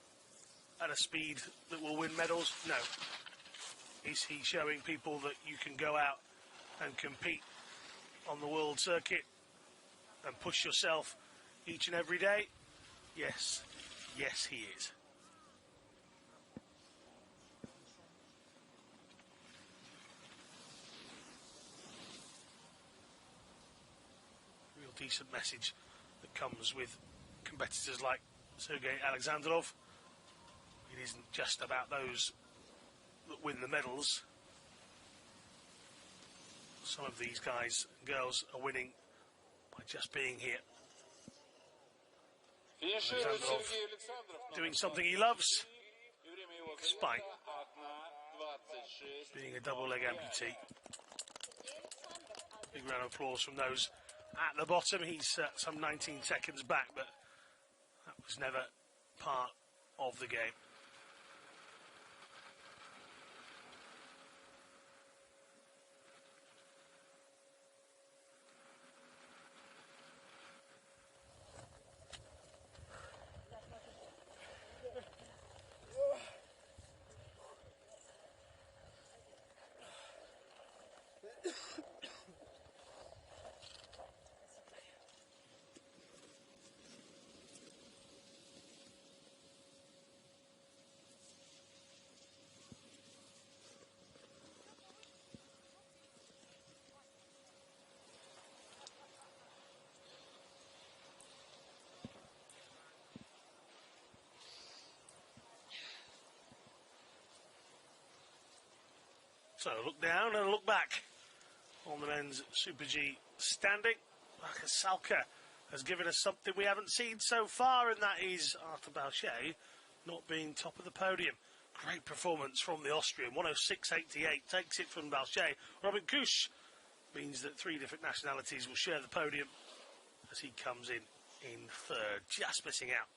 at a speed that will win medals? No. Is he showing people that you can go out and compete on the world circuit and push yourself each and every day? Yes. Yes, he is. Real decent message that comes with competitors like Sergei Alexandrov. It isn't just about those that win the medals. Some of these guys and girls are winning by just being here. Alexandrov doing something he loves, despite 26. being a double leg amputee. Big round of applause from those at the bottom. He's some 19 seconds back, but that was never part of the game. So look down and look back on the men's Super G standing. Salka has given us something we haven't seen so far, and that is Arthur Bauchet not being top of the podium. Great performance from the Austrian. 106.88 takes it from Bauchet. Robin Kusch means that three different nationalities will share the podium as he comes in third. Just missing out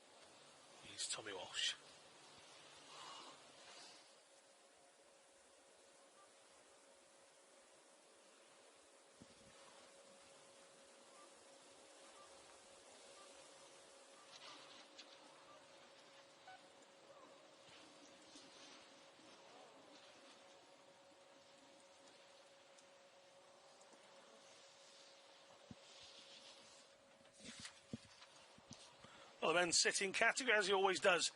is Tommy Walsh. Well, the men's sitting category, as he always does,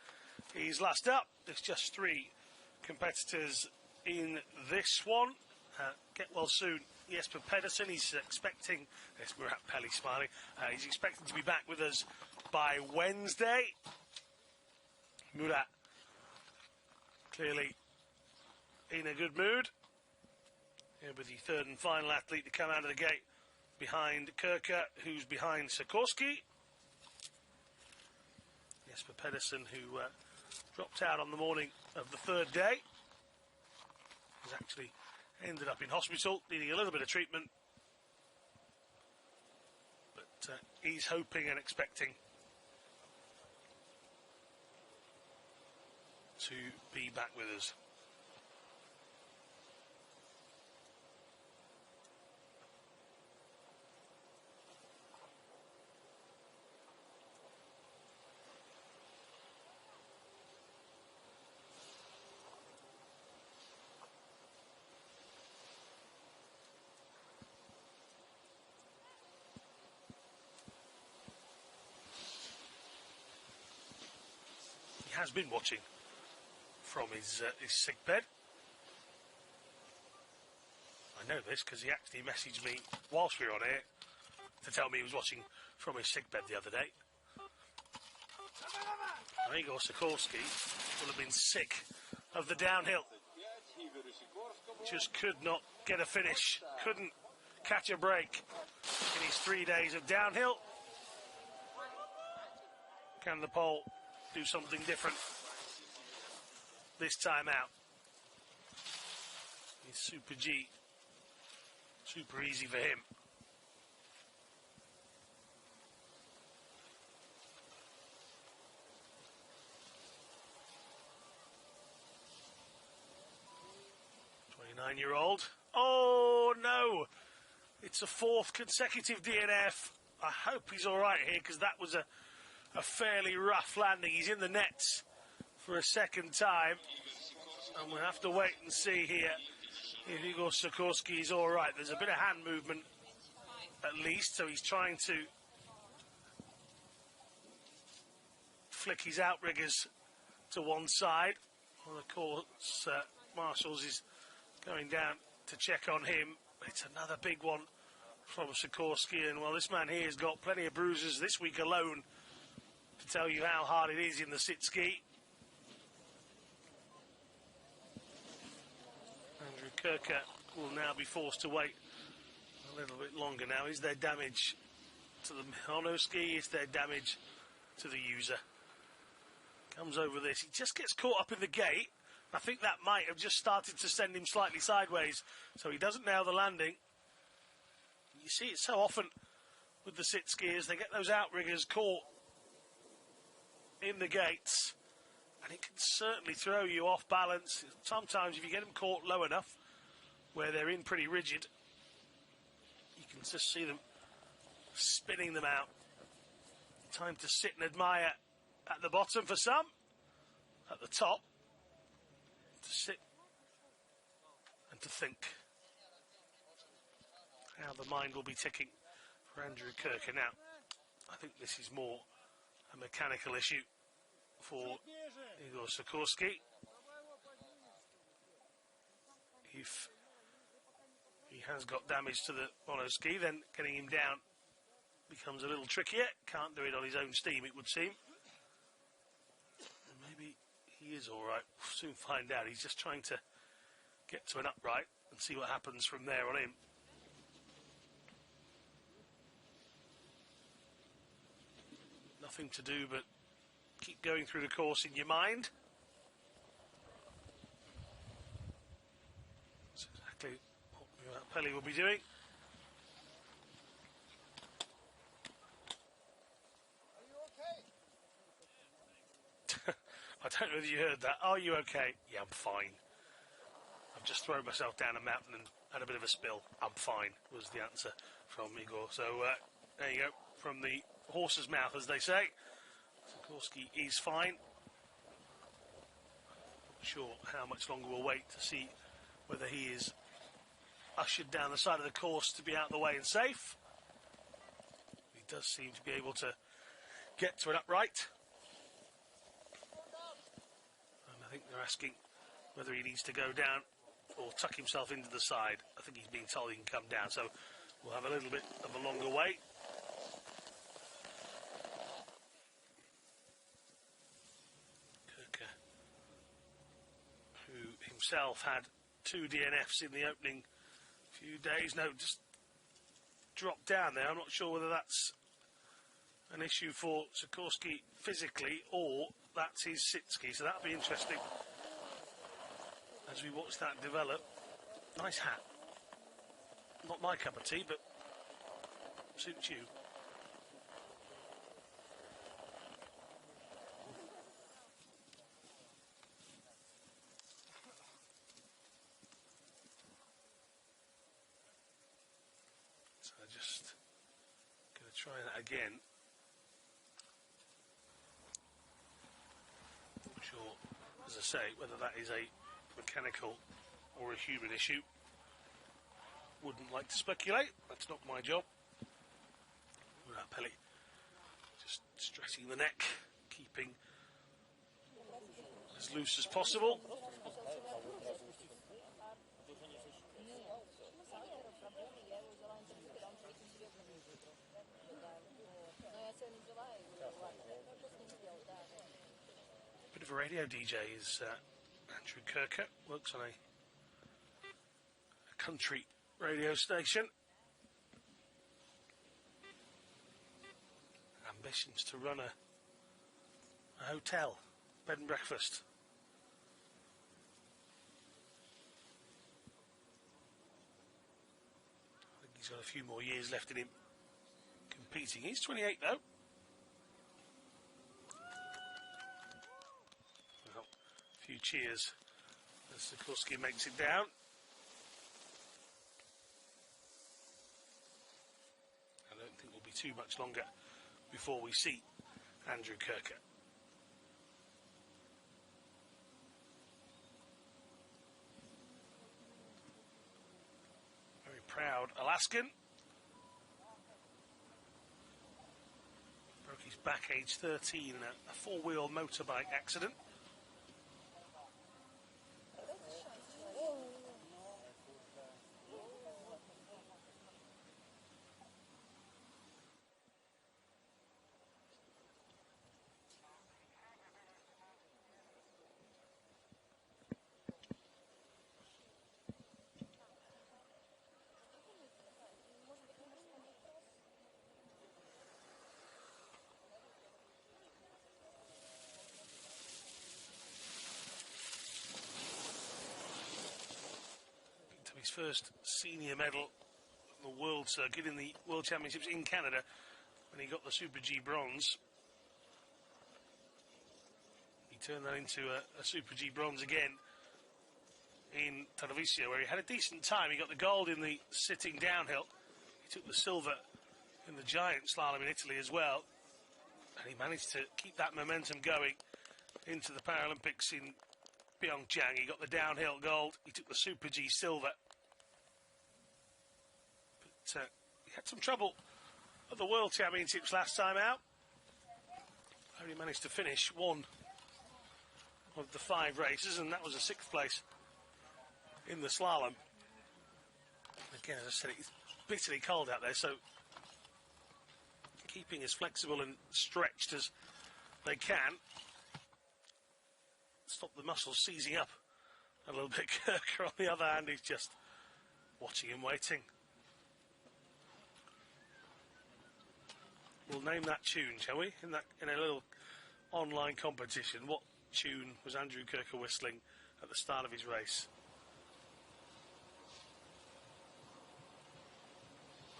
he's last up. There's just three competitors in this one. Get well soon, Jesper Pedersen. He's expecting, yes, Murat Pelli smiling, he's expecting to be back with us by Wednesday. Murat clearly in a good mood. He'll be the third and final athlete to come out of the gate behind Kirker, who's behind Sikorsky. Jesper Pedersen, who dropped out on the morning of the third day, has actually ended up in hospital, needing a little bit of treatment. But he's hoping and expecting to be back with us. He has been watching from his sick bed. I know this because he actually messaged me whilst we were on air to tell me he was watching from his sick bed the other day. Igor Sikorsky will have been sick of the downhill. Just could not get a finish. Couldn't catch a break in his 3 days of downhill. Can the pole do something different this time out? It's Super G. Super easy for him. Year-old. Oh no! It's a fourth consecutive DNF. I hope he's all right here because that was a fairly rough landing. He's in the nets for a second time, and we'll have to wait and see here if Igor Sikorsky is all right. There's a bit of hand movement at least, so he's trying to flick his outriggers to one side. Well, of course, Marshalls is going down to check on him. It's another big one from Sikorsky, and well, this man here has got plenty of bruises this week alone to tell you how hard it is in the sit ski. Andrew Kirker will now be forced to wait a little bit longer now. Is there damage to the mono ski? Is there damage to the user? Comes over this. He just gets caught up in the gate. I think that might have just started to send him slightly sideways, so he doesn't nail the landing. You see it so often with the sit skiers, they get those outriggers caught in the gates, and it can certainly throw you off balance. Sometimes if you get them caught low enough, where they're in pretty rigid, you can just see them spinning them out. Time to sit and admire at the bottom for some, at the top, to sit and to think how the mind will be ticking for Andrew Kirker. Now, I think this is more a mechanical issue for Igor Sikorsky. If he has got damage to the monoski, then getting him down becomes a little trickier. Can't do it on his own steam, it would seem. And maybe he is all right. We'll soon find out. He's just trying to get to an upright and see what happens from there on in. Nothing to do but keep going through the course in your mind. That's exactly what Pelly will be doing. I don't know if you heard that. Are you okay? Yeah, I'm fine. I've just thrown myself down a mountain and had a bit of a spill. I'm fine, was the answer from Igor. So there you go, from the horse's mouth, as they say. Sikorsky is fine. Not sure how much longer we'll wait to see whether he is ushered down the side of the course to be out of the way and safe. He does seem to be able to get to an upright. I think they're asking whether he needs to go down or tuck himself into the side. I think he's being told he can come down, so we'll have a little bit of a longer wait. Kirker, who himself had 2 DNFs in the opening few days, just dropped down there. I'm not sure whether that's an issue for Sikorsky physically or that's his sit ski, so that'll be interesting as we watch that develop. Nice hat. Not my cup of tea, but suits you. So just going to try that again. Sure, as I say, whether that is a mechanical or a human issue, wouldn't like to speculate. That's not my job. Murat Pelli just stressing the neck, keeping as loose as possible. Bit of a radio DJ is Andrew Kirker. Works on a country radio station. Ambitions to run a hotel, bed and breakfast. I think he's got a few more years left in him competing. He's 28 though. Well, a few cheers as Sikorsky makes it down. I don't think it'll be too much longer before we see Andrew Kirker. Very proud Alaskan. Broke his back age 13 in a four-wheel motorbike accident. his first senior medal on the world circuit in the World Championships in Canada when he got the Super G bronze. He turned that into a Super G bronze again in Treviso, where he had a decent time. He got the gold in the sitting downhill. He took the silver in the giant slalom in Italy as well. And he managed to keep that momentum going into the Paralympics in Pyeongchang. He got the downhill gold. He took the Super G silver. But he had some trouble at the World Championships last time out. Only managed to finish one of the 5 races, and that was a 6th place in the slalom. Again, as I said, it's bitterly cold out there, so keeping as flexible and stretched as they can. Stop the muscles seizing up a little bit. Kirker, on the other hand, is just watching and waiting. We'll name that tune, shall we? In a little online competition. What tune was Andrew Kirker whistling at the start of his race?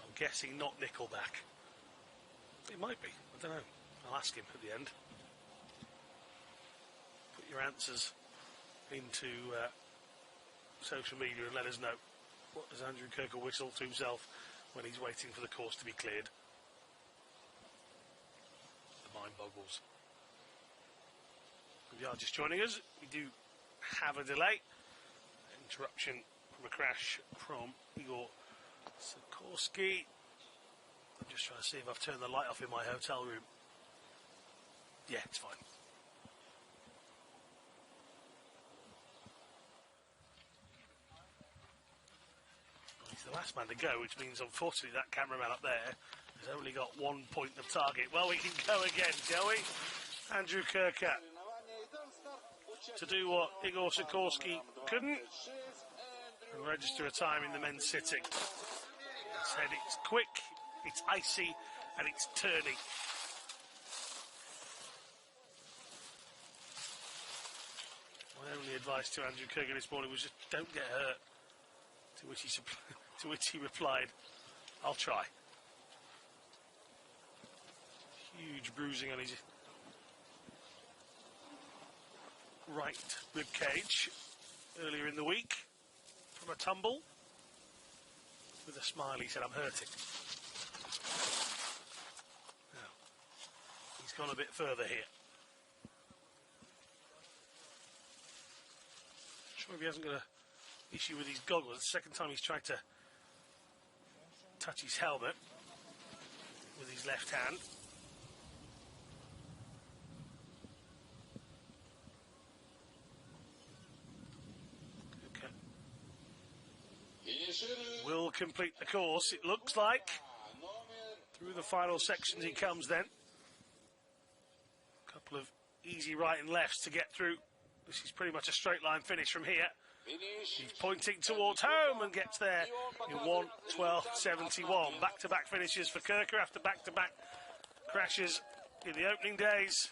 I'm guessing not Nickelback. It might be. I don't know. I'll ask him at the end. Put your answers into social media and let us know. What does Andrew Kirker whistle to himself when he's waiting for the course to be cleared? The mind boggles. If you are just joining us, we do have a delay. Interruption from a crash from Igor Sikorsky. I'm just trying to see if I've turned the light off in my hotel room. Yeah, it's fine. He's the last man to go, which means unfortunately that cameraman up there has only got 1 point of target. Well, we can go again, shall we? Andrew Kirker to do what Igor Sikorsky couldn't and register a time in the men's sitting. Said it's quick, it's icy, and it's turny. My only advice to Andrew Kirker this morning was just don't get hurt. To which he replied, I'll try. Huge bruising on his right rib cage earlier in the week from a tumble. With a smile, he said, I'm hurting. Now, he's gone a bit further here. I'm sure if he hasn't got an issue with his goggles. It's the second time he's tried to touch his helmet with his left hand. Will complete the course, it looks like. Through the final sections he comes then. A couple of easy right and lefts to get through. This is pretty much a straight line finish from here. He's pointing towards home and gets there in 1:12.71. Back-to-back finishes for Kirker after back-to-back crashes in the opening days.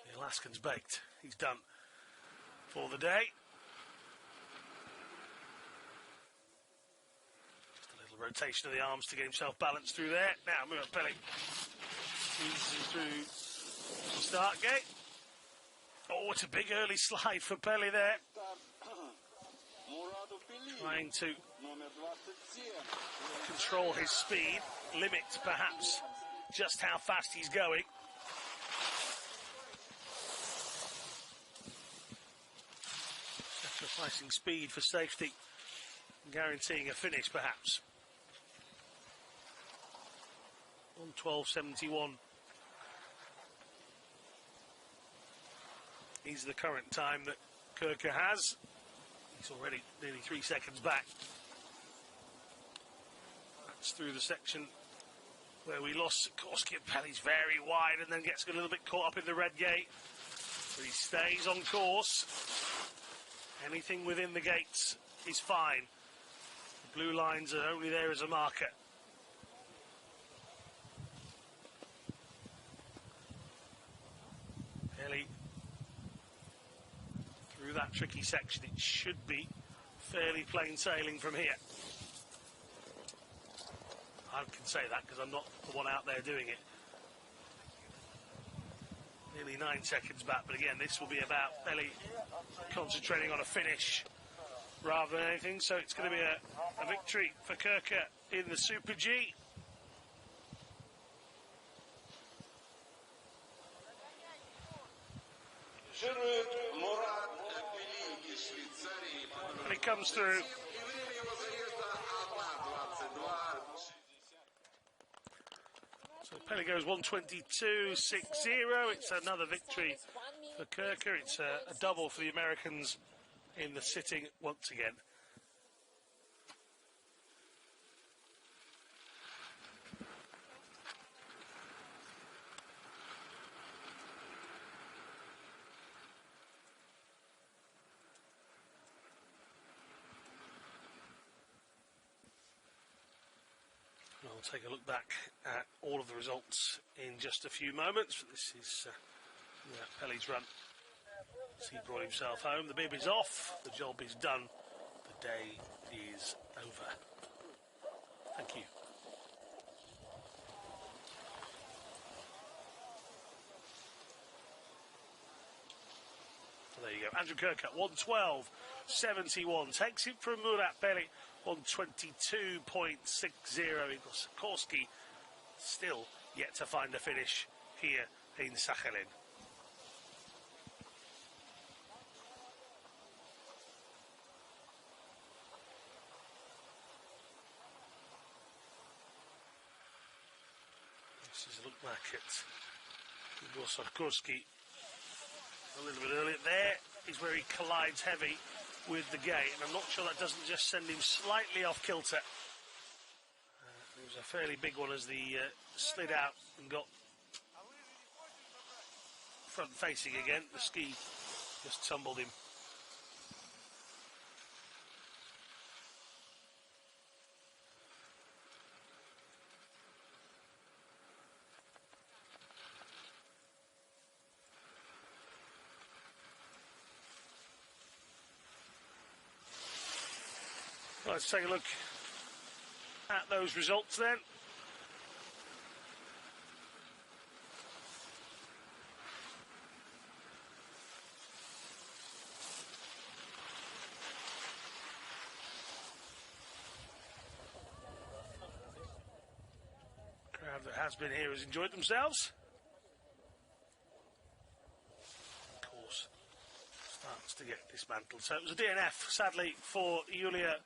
The Alaskan's baked. He's done for the day. Rotation of the arms to get himself balanced through there. Now, Murat Pelli easing through the start gate. Oh, it's a big early slide for Pelli there. Trying to control his speed, limit perhaps just how fast he's going. Sacrificing speed for safety, guaranteeing a finish perhaps. 1:12.71 is the current time that Kirker has. He's already nearly 3 seconds back. That's through the section where we lost Sikorsky, and Pelli's very wide and then gets a little bit caught up in the red gate. But he stays on course. Anything within the gates is fine. The blue lines are only there as a marker. Pelli through that tricky section. It should be fairly plain sailing from here. I can say that because I'm not the one out there doing it. Nearly 9 seconds back, but again, this will be about Pelli concentrating on a finish rather than anything. So it's going to be a victory for Kirker in the Super G. And it comes through. So Pelli goes 122.60. It's another victory for Kirker. It's a double for the Americans in the sitting once again. We'll take a look back at all of the results in just a few moments. This is Pelli's run. He brought himself home. The bib is off. The job is done. The day is over. Thank you. So there you go. Andrew Kirker, 112.71. Takes it from Murat Pelli. 122.60. Igor Sikorsky still yet to find a finish here in Sakhalin. This is a look back at Igor Sikorsky a little bit earlier. There is where he collides heavy with the gate, and I'm not sure that doesn't just send him slightly off kilter. It was a fairly big one as the slid out and got front facing again. The ski just tumbled him. Let's take a look at those results then. Crowd that has been here has enjoyed themselves. Of course, starts to get dismantled. So it was a DNF, sadly, for Yulia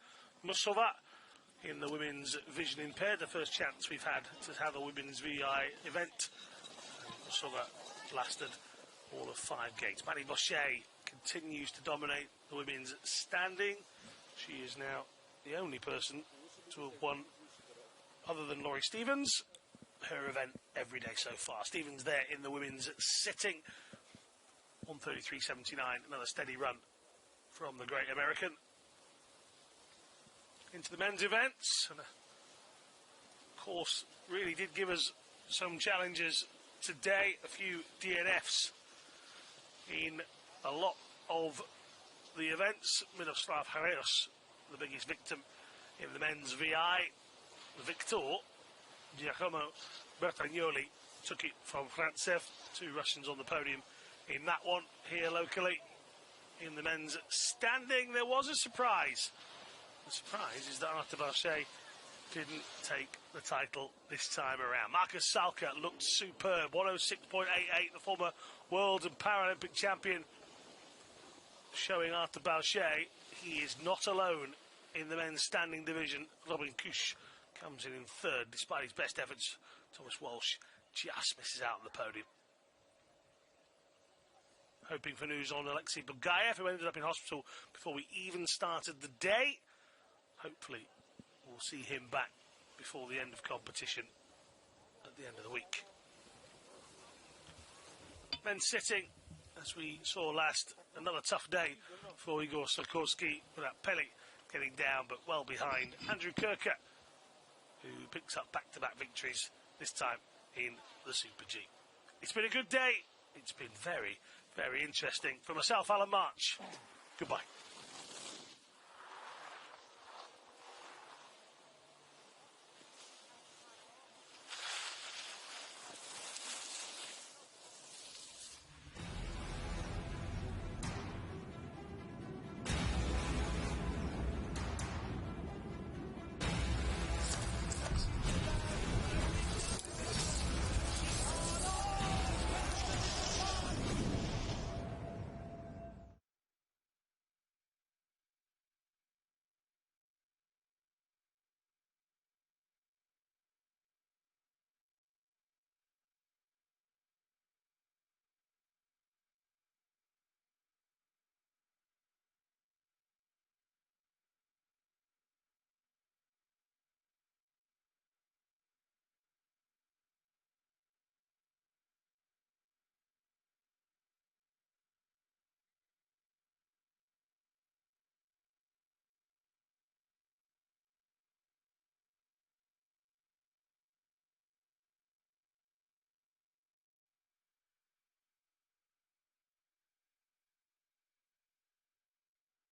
Musova in the women's vision impaired. The first chance we've had to have a women's VI event. Musova lasted all of 5 gates. Maddie Bochet continues to dominate the women's standing. She is now the only person to have won, other than Laurie Stevens, her event every day so far. Stevens there in the women's sitting. 133.79, another steady run from the great American. Into the men's events, and of course really did give us some challenges today. A few DNFs in a lot of the events. Miroslav Hareus, the biggest victim in the men's VI. Victor Giacomo Bertagnoli took it from Frantsev. 2 Russians on the podium in that one. Here locally in the men's standing, there was a surprise. The surprise is that Artur Bauchet didn't take the title this time around. Markus Salka looked superb. 106.88, the former world and Paralympic champion, showing Artur Bauchet he is not alone in the men's standing division. Robin Kusch comes in 3rd, despite his best efforts. Thomas Walsh just misses out on the podium. Hoping for news on Alexei Bugaev, who ended up in hospital before we even started the day. Hopefully, we'll see him back before the end of competition at the end of the week. Men sitting, as we saw last, another tough day for Igor Sikorsky, without Pelli getting down, but well behind Andrew Kirker, who picks up back-to-back victories, this time in the Super G. It's been a good day. It's been very, very interesting. For myself, Alan March, Goodbye.